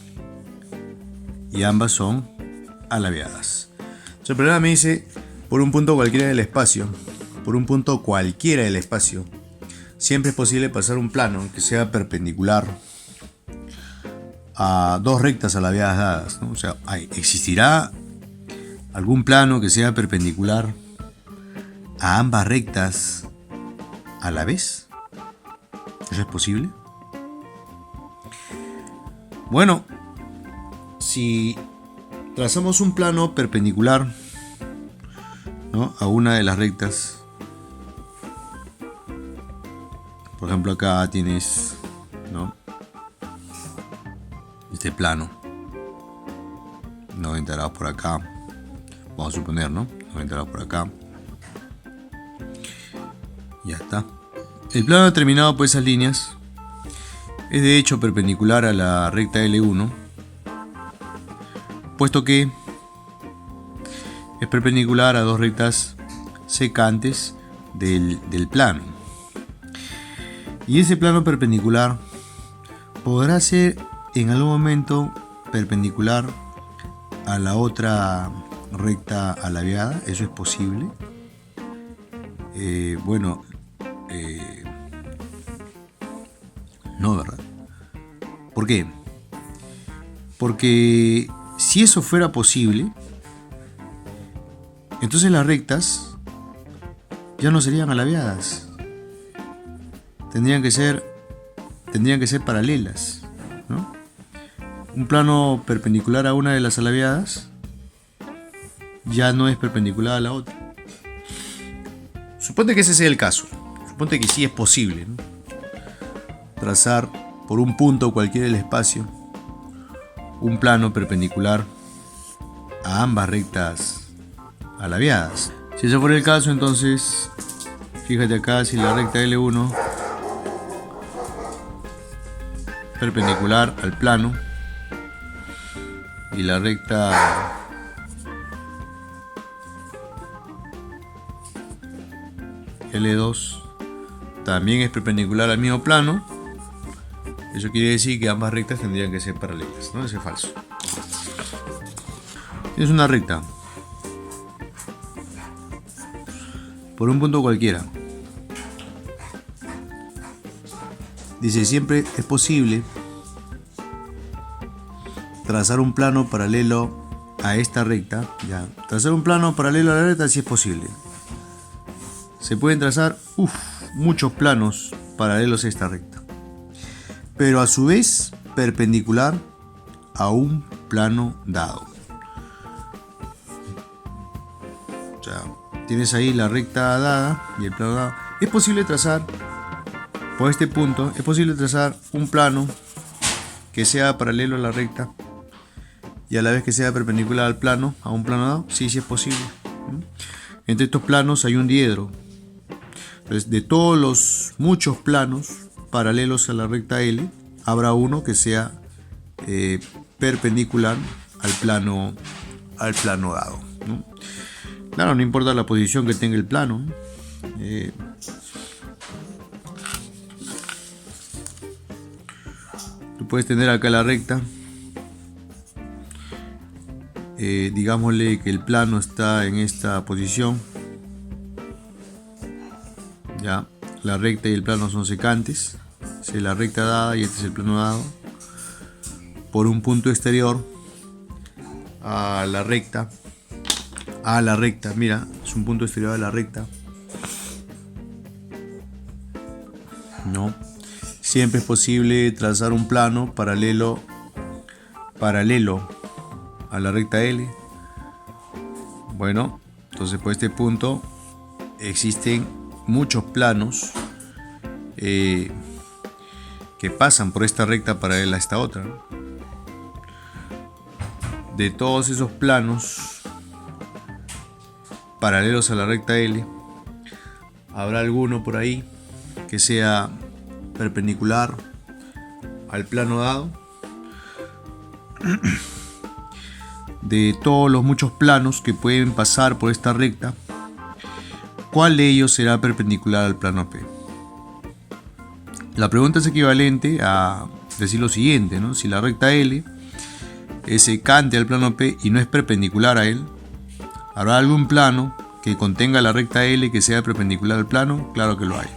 Y ambas son alabeadas. Entonces el problema me dice, por un punto cualquiera del espacio, siempre es posible pasar un plano que sea perpendicular a dos rectas alabeadas dadas, ¿no? O sea, ¿existirá algún plano que sea perpendicular a ambas rectas a la vez? ¿Eso es posible? Bueno, si trazamos un plano perpendicular, ¿no?, a una de las rectas, por ejemplo acá tienes, ¿no?, este plano, 90 grados por acá, vamos a suponer, ¿no?, 90 grados por acá, ya está. El plano determinado por esas líneas es de hecho perpendicular a la recta L1, puesto que es perpendicular a dos rectas secantes del plano. Y ese plano perpendicular podrá ser en algún momento perpendicular a la otra recta alabeada. ¿Eso es posible? No, ¿verdad? ¿Por qué? Porque si eso fuera posible, entonces las rectas ya no serían alabeadas. Tendrían que ser paralelas, ¿no? Un plano perpendicular a una de las alabeadas ya no es perpendicular a la otra. Suponte que ese sea el caso. Suponte que sí es posible, ¿no?, trazar por un punto cualquiera del espacio un plano perpendicular a ambas rectas alabeadas. Si ese fuera el caso, entonces fíjate acá, si la recta L1 perpendicular al plano y la recta L2 también es perpendicular al mismo plano, eso quiere decir que ambas rectas tendrían que ser paralelas, ¿no? Eso es falso. Es una recta por un punto cualquiera. Dice, siempre es posible trazar un plano paralelo a esta recta. Ya, trazar un plano paralelo a la recta sí es posible. Se pueden trazar muchos planos paralelos a esta recta, pero a su vez perpendicular a un plano dado. O sea, tienes ahí la recta dada y el plano dado. Es posible trazar, por este punto, es posible trazar un plano que sea paralelo a la recta y a la vez que sea perpendicular al plano, a un plano dado. Sí, sí es posible. Entre estos planos hay un diedro. Entonces, de todos los muchos planos paralelos a la recta L, habrá uno que sea perpendicular al plano dado, ¿no? Claro, no importa la posición que tenga el plano, ¿no? Tú puedes tener acá la recta, digámosle que el plano está en esta posición, ya, la recta y el plano son secantes. Es la recta dada y este es el plano dado. Por un punto exterior a la recta. Mira, es un punto exterior a la recta. No. Siempre es posible trazar un plano paralelo a la recta L. Bueno, entonces por este punto existen muchos planos que pasan por esta recta paralela a esta otra, ¿no? De todos esos planos paralelos a la recta L, habrá alguno por ahí que sea perpendicular al plano dado. De todos los muchos planos que pueden pasar por esta recta, ¿cuál de ellos será perpendicular al plano P? La pregunta es equivalente a decir lo siguiente, ¿no? Si la recta L es secante al plano P y no es perpendicular a él, ¿habrá algún plano que contenga la recta L que sea perpendicular al plano? Claro que lo hay.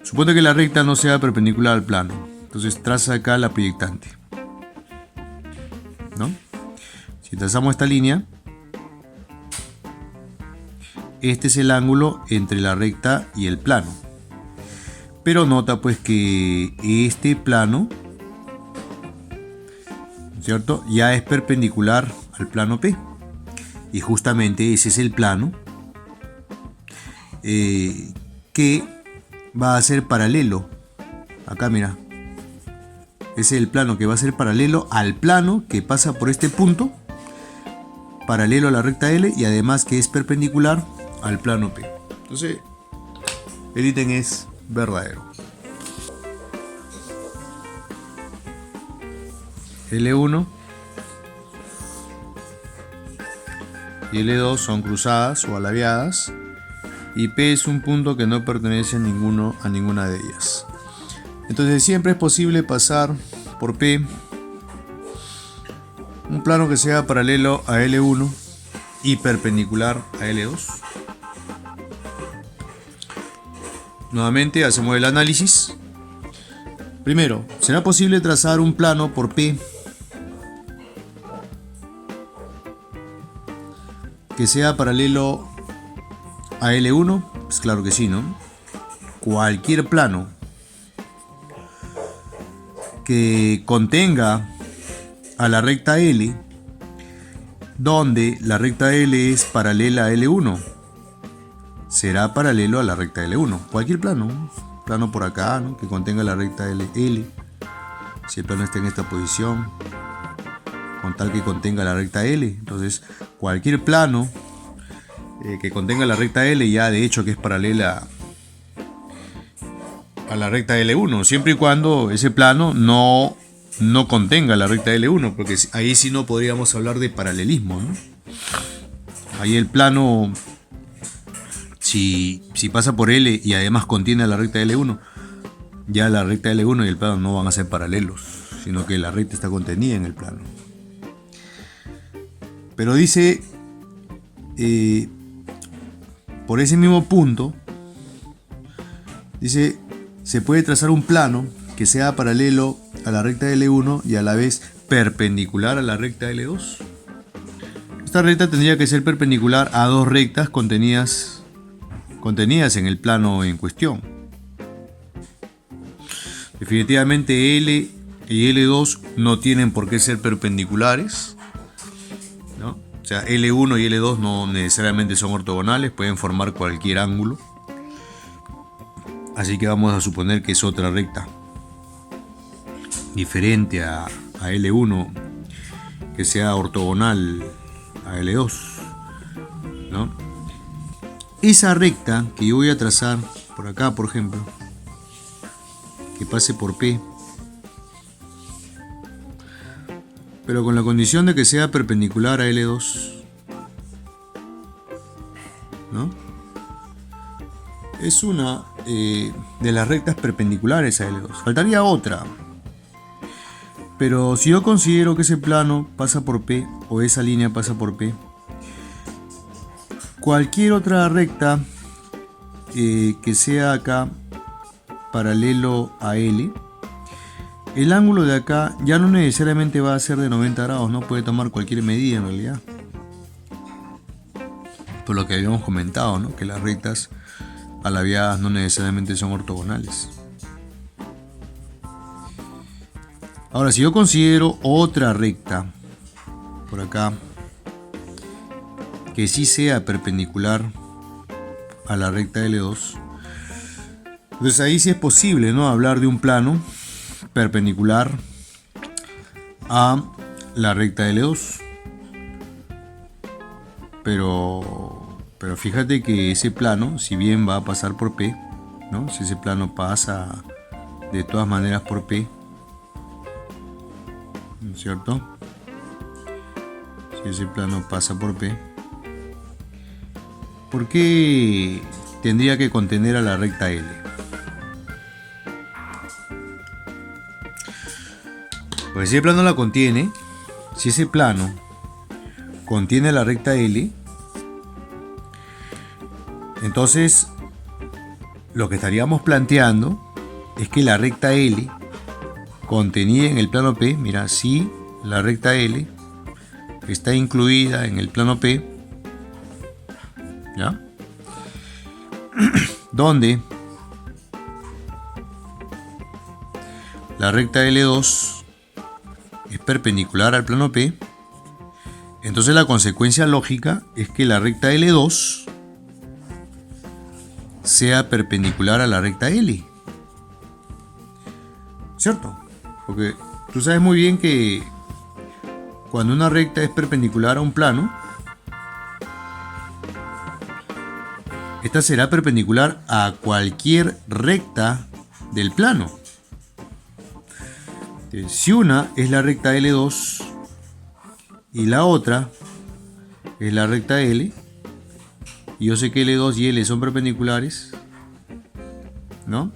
Supone que la recta no sea perpendicular al plano, entonces traza acá la proyectante, ¿no? Si trazamos esta línea, este es el ángulo entre la recta y el plano. Pero nota pues que este plano, ¿cierto?, ya es perpendicular al plano P. Y justamente ese es el plano que va a ser paralelo. Acá mira. Ese es el plano que va a ser paralelo al plano que pasa por este punto, paralelo a la recta L, y además que es perpendicular al plano P. Entonces, el ítem es verdadero. L1 y L2 son cruzadas o alabeadas, y P es un punto que no pertenece a ninguna de ellas. Entonces siempre es posible pasar por P un plano que sea paralelo a L1 y perpendicular a L2. Nuevamente hacemos el análisis. Primero, ¿será posible trazar un plano por P que sea paralelo a L1? Pues claro que sí, ¿no? Cualquier plano que contenga a la recta L, donde la recta L es paralela a L1, será paralelo a la recta L1. Cualquier plano por acá, ¿no?, que contenga la recta L, si el plano está en esta posición, con tal que contenga la recta L. Entonces cualquier plano que contenga la recta L, ya de hecho que es paralela a la recta L1, siempre y cuando ese plano no contenga la recta L1, porque ahí sí no podríamos hablar de paralelismo, ¿no? Ahí el plano, si pasa por L y además contiene la recta L1, ya la recta L1 y el plano no van a ser paralelos, sino que la recta está contenida en el plano. Pero dice, por ese mismo punto, dice, se puede trazar un plano que sea paralelo a la recta L1 y a la vez perpendicular a la recta L2. Esta recta tendría que ser perpendicular a dos rectas contenidas en el plano en cuestión. Definitivamente L y L2 no tienen por qué ser perpendiculares, ¿no? O sea, L1 y L2 no necesariamente son ortogonales, pueden formar cualquier ángulo. Así que vamos a suponer que es otra recta diferente a L1, que sea ortogonal a L2, ¿no? Esa recta que yo voy a trazar por acá, por ejemplo, que pase por P, pero con la condición de que sea perpendicular a L2, ¿no? Es una de las rectas perpendiculares a L2. Faltaría otra. Pero si yo considero que ese plano pasa por P, o esa línea pasa por P, cualquier otra recta que sea acá paralelo a L, el ángulo de acá ya no necesariamente va a ser de 90 grados, no puede tomar cualquier medida en realidad. Por lo que habíamos comentado, ¿no?, que las rectas alabeadas no necesariamente son ortogonales. Ahora, si yo considero otra recta por acá que sí sea perpendicular a la recta L2, entonces ahí sí es posible, ¿no?, hablar de un plano perpendicular a la recta L2. Pero fíjate que ese plano, si bien va a pasar por P, ¿no?, si ese plano pasa de todas maneras por P, ¿no es cierto? Si ese plano pasa por P, ¿por qué tendría que contener a la recta L? Pues si el plano la contiene, si ese plano contiene la recta L, entonces lo que estaríamos planteando es que la recta L contenida en el plano P, mira, si la recta L está incluida en el plano P, ¿ya? Donde la recta L2 es perpendicular al plano P, entonces la consecuencia lógica es que la recta L2 sea perpendicular a la recta L, ¿cierto? Porque tú sabes muy bien que cuando una recta es perpendicular a un plano, esta será perpendicular a cualquier recta del plano. Si una es la recta L2 y la otra es la recta L, y yo sé que L2 y L son perpendiculares, ¿no?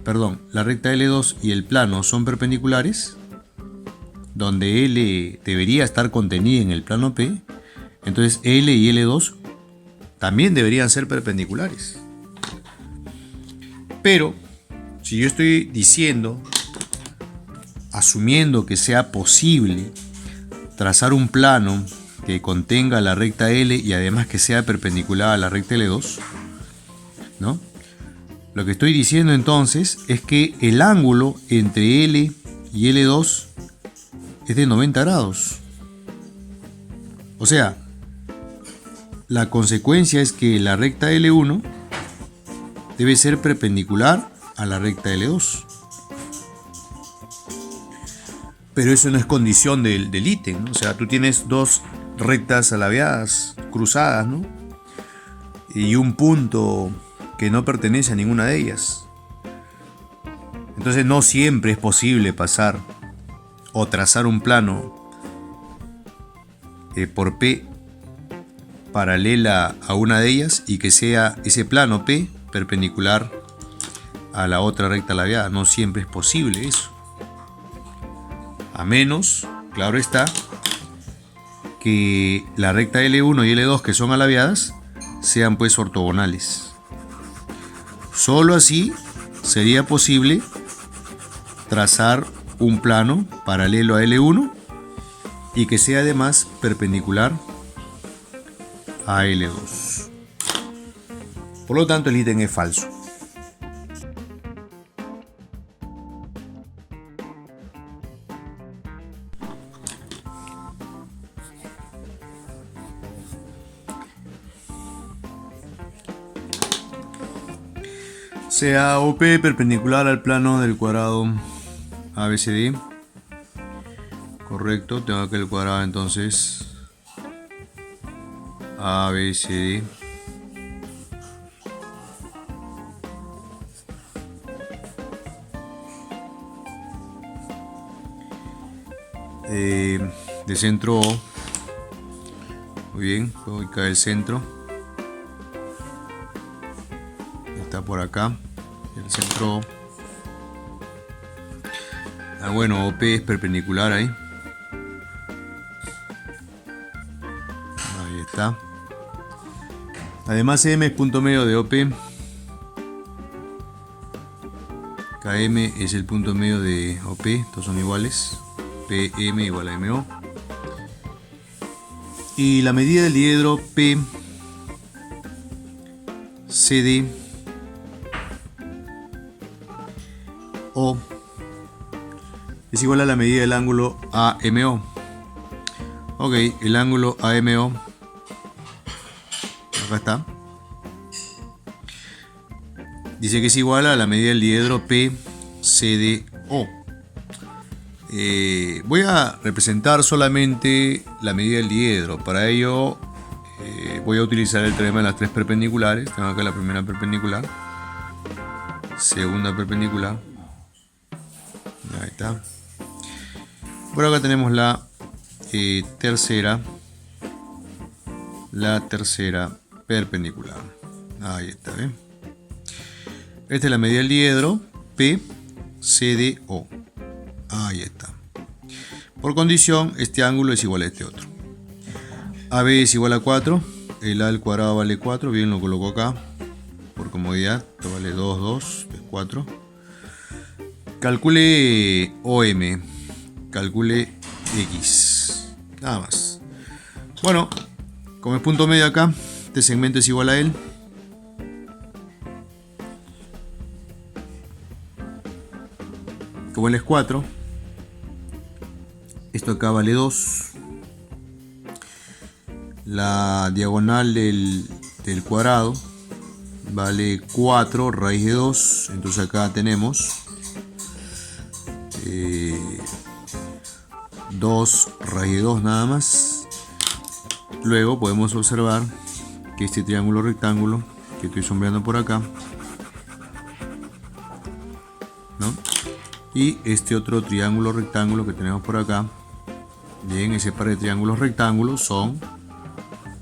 Perdón, la recta L2 y el plano son perpendiculares, donde L debería estar contenida en el plano P, entonces L y L2 también deberían ser perpendiculares. Pero si yo estoy diciendo, asumiendo que sea posible trazar un plano que contenga la recta L y además que sea perpendicular a la recta L2, ¿no? Lo que estoy diciendo entonces es que el ángulo entre L y L2 es de 90 grados. O sea, la consecuencia es que la recta L1 debe ser perpendicular a la recta L2. Pero eso no es condición del ítem, ¿no? O sea, tú tienes dos rectas alabeadas, cruzadas, ¿no? Y un punto que no pertenece a ninguna de ellas. Entonces no siempre es posible pasar o trazar un plano por P paralela a una de ellas y que sea ese plano P perpendicular a la otra recta labiada. No siempre es posible eso. A menos, claro está, que la recta L1 y L2 que son alabeadas sean pues ortogonales. Solo así sería posible trazar un plano paralelo a L1 y que sea además perpendicular a L2. Por lo tanto, el ítem es falso. Sea OP perpendicular al plano del cuadrado ABCD. Correcto, tengo que el cuadrado entonces ABCD. De centro O. Muy bien, puedo ubicar el centro. Está por acá. El centro O. Bueno, OP es perpendicular ahí. Ahí está. Además M es punto medio de OP. KM es el punto medio de OP. Estos son iguales. PM igual a MO. Y la medida del diedro P CD O es igual a la medida del ángulo AMO. Ok, el ángulo AMO, acá está, dice que es igual a la medida del diedro PCDO. Voy a representar solamente la medida del diedro. Para ello voy a utilizar el teorema de las tres perpendiculares. Tengo acá la primera perpendicular, segunda perpendicular, ahí está. Por acá tenemos la tercera perpendicular. Ahí está, ¿ven? Esta es la medida del diedro PCDO. Por condición, este ángulo es igual a este otro. AB es igual a 4, el A al cuadrado vale 4, bien, lo coloco acá por comodidad, esto vale 2, 2, es 4. Calcule OM, calcule X, nada más. Bueno, como es punto medio acá, este segmento es igual a él. Como él es 4, esto acá vale 2. La diagonal del cuadrado vale 4 raíz de 2. Entonces acá tenemos 2 raíz de 2 nada más. Luego podemos observar que este triángulo rectángulo que estoy sombreando por acá, ¿no? Y este otro triángulo rectángulo que tenemos por acá, bien, ese par de triángulos rectángulos son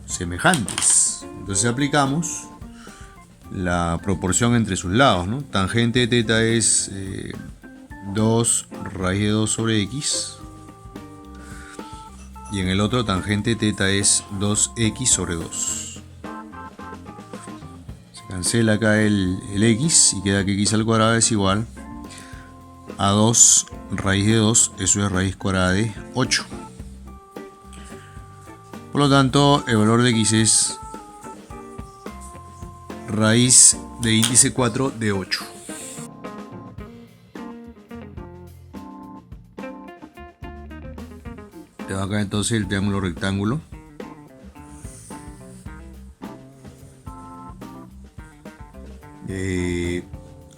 semejantes. Entonces aplicamos la proporción entre sus lados, ¿no? Tangente de teta es 2 raíz de 2 sobre x. Y en el otro tangente de teta es 2x sobre 2. Se cancela acá el x y queda que x al cuadrado es igual a 2 raíz de 2, eso es raíz cuadrada de 8. Por lo tanto, el valor de x es raíz de índice 4 de 8. Tengo acá entonces el triángulo rectángulo.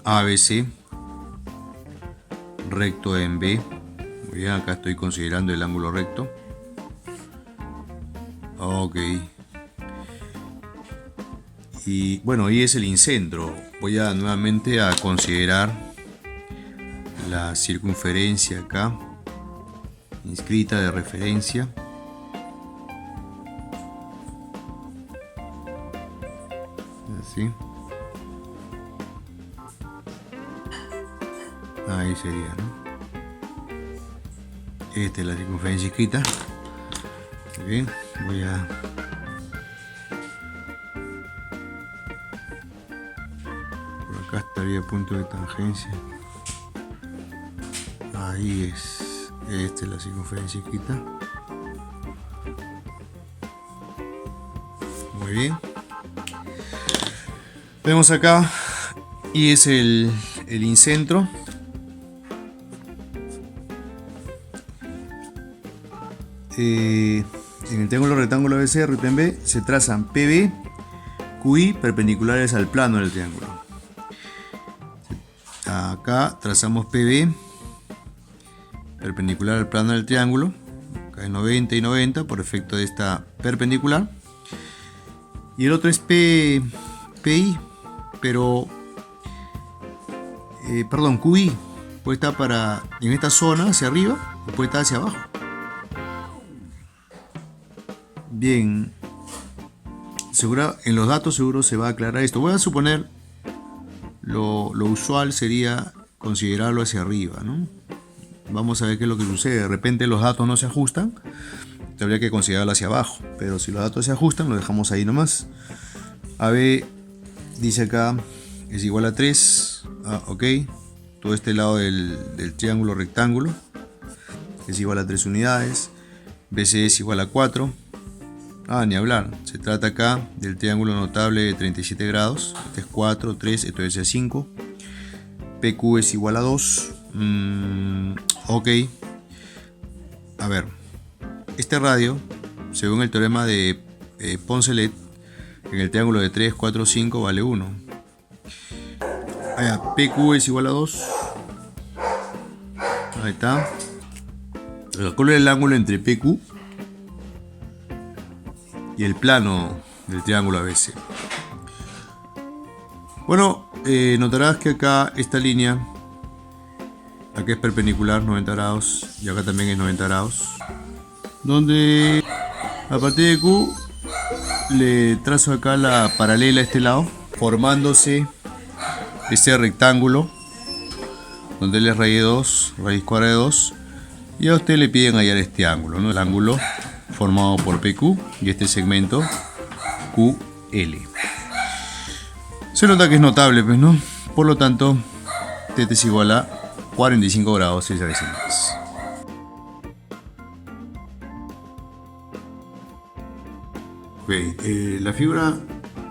ABC, recto en B. Muy bien, acá estoy considerando el ángulo recto. Ok. Y bueno, y es el incentro. Voy a nuevamente a considerar la circunferencia acá, inscrita de referencia. Así. Ahí sería, ¿no? Esta es la circunferencia inscrita. Bien, voy a por acá estaría el punto de tangencia. Ahí es. Esta es la circunferencia inscrita. Muy bien. Vemos acá y es el incentro. En el triángulo rectángulo ABC, recto en B, se trazan PB, QI perpendiculares al plano del triángulo. Acá trazamos PB perpendicular al plano del triángulo. Acá es 90 y 90 por efecto de esta perpendicular. Y el otro es PI, pero perdón, QI puede estar en esta zona hacia arriba o puede estar hacia abajo. Bien, en los datos seguro se va a aclarar esto. Voy a suponer lo usual sería considerarlo hacia arriba, ¿no? Vamos a ver qué es lo que sucede. De repente los datos no se ajustan, habría que considerarlo hacia abajo, pero si los datos se ajustan lo dejamos ahí nomás. AB dice acá es igual a 3. Ok, todo este lado del triángulo rectángulo es igual a 3 unidades. BC es igual a 4. Ni hablar, se trata acá del triángulo notable de 37 grados. Este es 4, 3, esto es 5. PQ es igual a 2. Ok. A ver, este radio, según el teorema de Poncelet, en el triángulo de 3, 4, 5 vale 1. PQ es igual a 2. Ahí está. Calcula el ángulo entre PQ y el plano del triángulo ABC. Bueno, notarás que acá esta línea, acá es perpendicular 90 grados y acá también es 90 grados, donde a partir de Q le trazo acá la paralela a este lado, formándose este rectángulo donde L es raíz de 2, raíz cuadrada de 2, Y a usted le piden hallar este ángulo, ¿no? El ángulo formado por PQ y este segmento QL. Se nota que es notable, pues, ¿no? Por lo tanto, θ es igual a 45 grados 6 decimales. Ok, la figura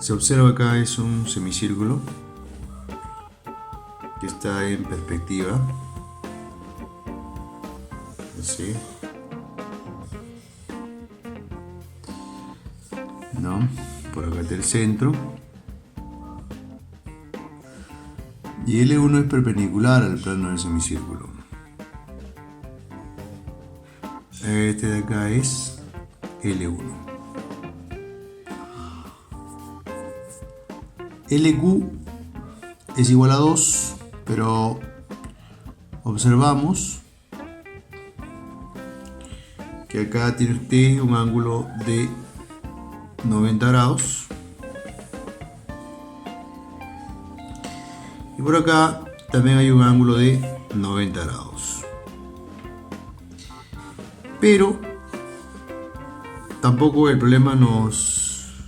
se observa acá es un semicírculo que está en perspectiva. Así. ¿No? Por acá está el centro. Y L1 es perpendicular al plano del semicírculo. Este de acá es L1. LQ es igual a 2, pero observamos que acá tiene usted un ángulo de 90 grados. Y por acá también hay un ángulo de 90 grados. Pero tampoco el problema nos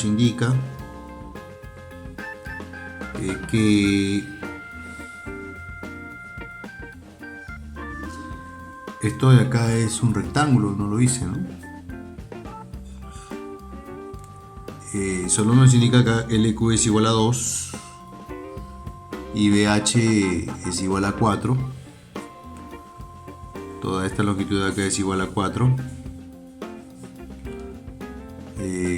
indica que esto de acá es un rectángulo, no lo dice, ¿no? Solo nos indica que LQ es igual a 2 y BH es igual a 4. Toda esta longitud de acá es igual a 4.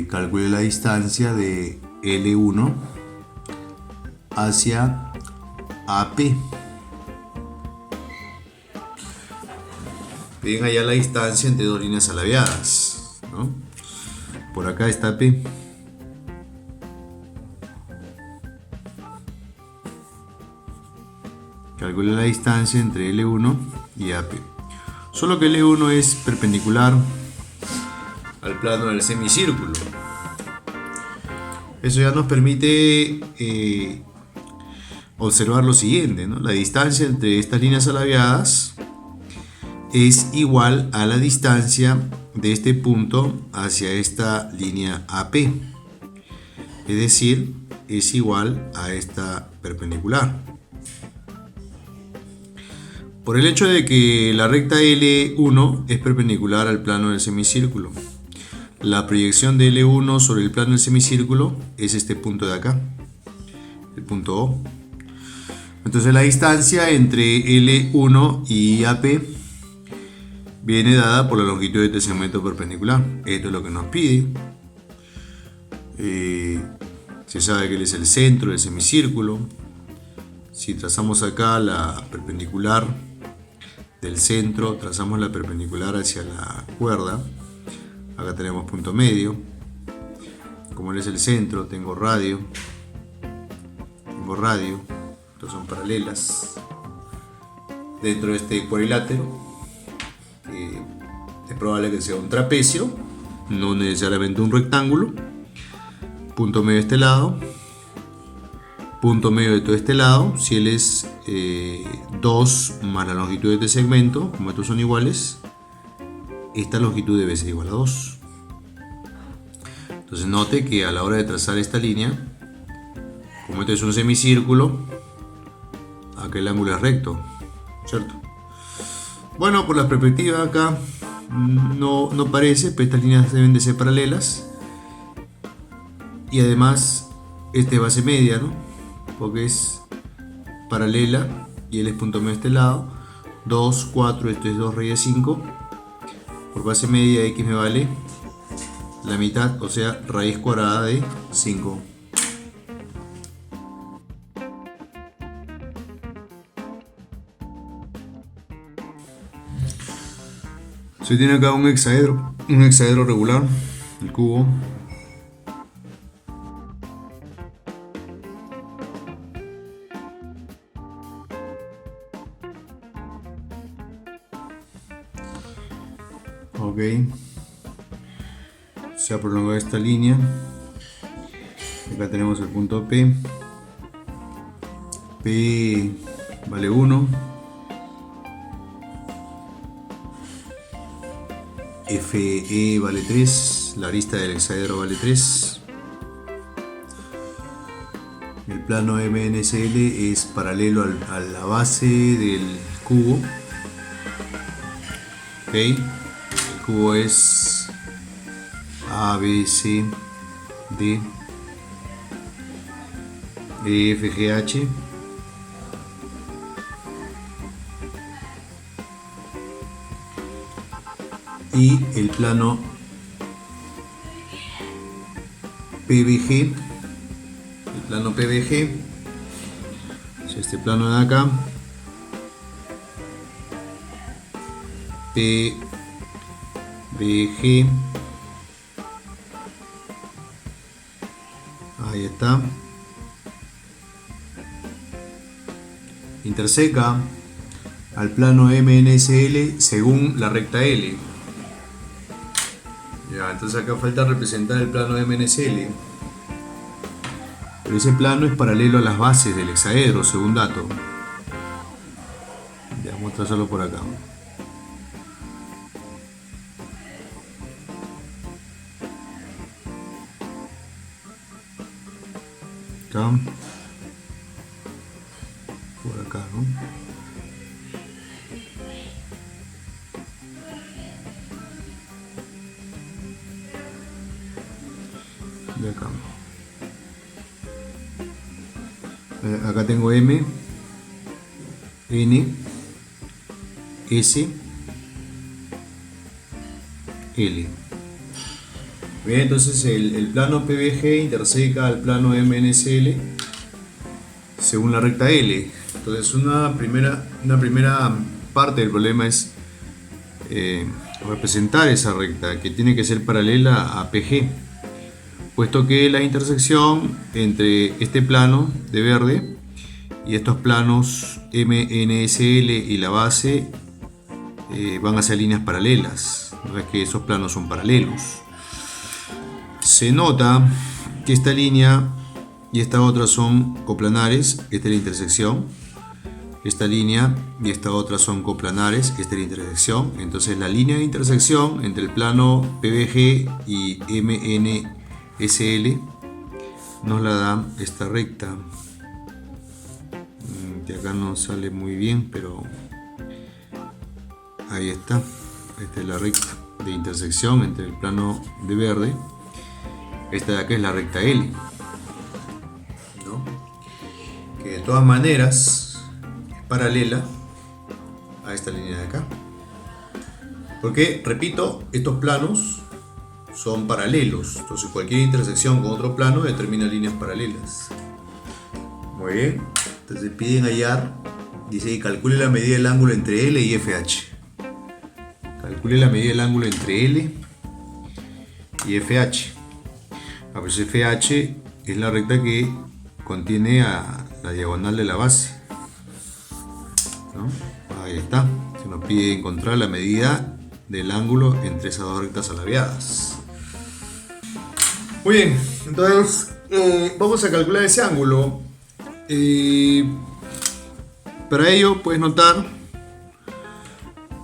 Calcule la distancia de L1 hacia AP. Piden allá la distancia entre dos líneas alabeadas, ¿no? Por acá está P. Calcule la distancia entre L1 y AP. Solo que L1 es perpendicular al plano del semicírculo. Eso ya nos permite observar lo siguiente, ¿no? La distancia entre estas líneas alabeadas es igual a la distancia de este punto hacia esta línea AP. Es decir, es igual a esta perpendicular. Por el hecho de que la recta L1 es perpendicular al plano del semicírculo, la proyección de L1 sobre el plano del semicírculo es este punto de acá, el punto O. Entonces la distancia entre L1 y AP viene dada por la longitud de este segmento perpendicular. Esto es lo que nos pide. Se sabe que él es el centro del semicírculo. Si trazamos acá la perpendicular del centro, trazamos la perpendicular hacia la cuerda. Acá tenemos punto medio. Como él es el centro, tengo radio. Estas son paralelas. Dentro de este cuadrilátero, es probable que sea un trapecio, no necesariamente un rectángulo. Punto medio de este lado, punto medio de todo este lado. Si él es 2 más la longitud de este segmento, como estos son iguales, esta longitud debe ser igual a 2. Entonces note que a la hora de trazar esta línea, como este es un semicírculo, acá el ángulo es recto, ¿cierto? Bueno, por la perspectiva acá no parece, pero estas líneas deben de ser paralelas. Y además, esta es base media, ¿no? Porque es paralela y él es punto medio de este lado. 2, 4, esto es 2 raíz de 5. Por base media X me vale la mitad, o sea, raíz cuadrada de 5. Se tiene acá un hexaedro regular, el cubo. Ok, se ha prolongado esta línea. Acá tenemos el punto P. P vale 1. FE vale 3, la arista del hexaedro vale 3. El plano MNSL es paralelo a la base del cubo. Ok, el cubo es A, B, C, D, E, F, G, H. Y el plano PBG, o sea, este plano de acá, PBG, ahí está, interseca al plano MNSL según la recta L. Ya, entonces acá falta representar el plano MNSL. Pero ese plano es paralelo a las bases del hexaedro, según dato. Ya, vamos a trazarlo por acá. Acá. Por acá, ¿no? De acá. Acá tengo M, N, S, L. Bien, entonces el plano PBG interseca al plano MNSL según la recta L. Entonces una primera parte del problema es representar esa recta, que tiene que ser paralela a PG, puesto que la intersección entre este plano de verde y estos planos MNSL y la base van a ser líneas paralelas. No es que esos planos son paralelos. Se nota que esta línea y esta otra son coplanares, esta es la intersección. Esta línea y esta otra son coplanares, esta es la intersección. Entonces la línea de intersección entre el plano PBG y MNSL nos la da esta recta, que acá no sale muy bien, pero ahí está. Esta es la recta de intersección entre el plano de verde. Esta de acá es la recta L, ¿no? Que de todas maneras es paralela a esta línea de acá, porque, repito, estos planos son paralelos. Entonces cualquier intersección con otro plano determina líneas paralelas. Muy bien. Entonces piden hallar, dice que calcule la medida del ángulo entre L y FH. Calcule la medida del ángulo entre L y FH. A ver, si FH es la recta que contiene a la diagonal de la base, ¿no? Ahí está. Se nos pide encontrar la medida del ángulo entre esas dos rectas alabeadas. Muy bien, entonces vamos a calcular ese ángulo. Para ello puedes notar,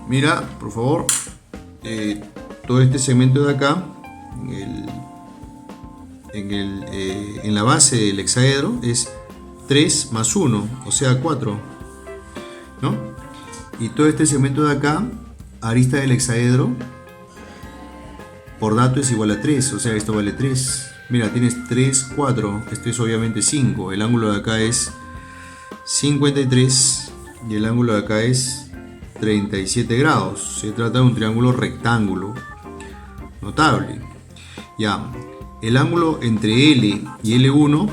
mira, por favor, todo este segmento de acá, en la base del hexaedro es 3 más 1, o sea 4, ¿no? Y todo este segmento de acá, arista del hexaedro, por dato es igual a 3, o sea esto vale 3. Mira, tienes 3, 4, esto es obviamente 5. El ángulo de acá es 53 y el ángulo de acá es 37 grados. Se trata de un triángulo rectángulo notable. Ya, el ángulo entre L y L1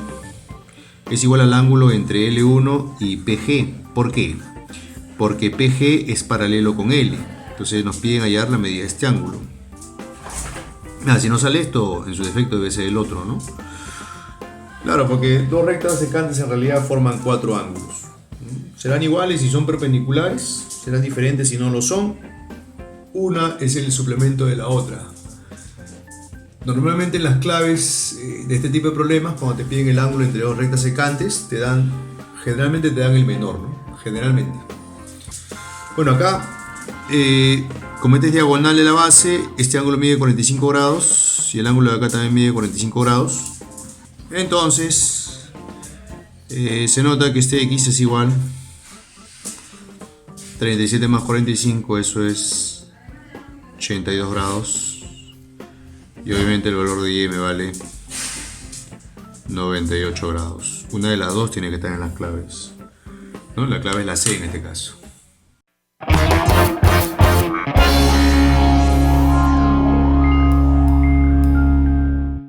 es igual al ángulo entre L1 y PG. ¿Por qué? Porque PG es paralelo con L. Entonces nos piden hallar la medida de este ángulo. Si no sale esto, en su defecto debe ser el otro, ¿no? Claro, porque dos rectas secantes en realidad forman 4 ángulos. Serán iguales si son perpendiculares, serán diferentes si no lo son. Una es el suplemento de la otra. Normalmente en las claves de este tipo de problemas, cuando te piden el ángulo entre dos rectas secantes, generalmente te dan el menor, ¿no? Generalmente. Bueno, acá Como este es diagonal de la base, este ángulo mide 45 grados y el ángulo de acá también mide 45 grados. Entonces, se nota que este X es igual. 37 más 45, eso es 82 grados. Y obviamente el valor de Y me vale 98 grados. Una de las dos tiene que estar en las claves, ¿no? La clave es la C en este caso.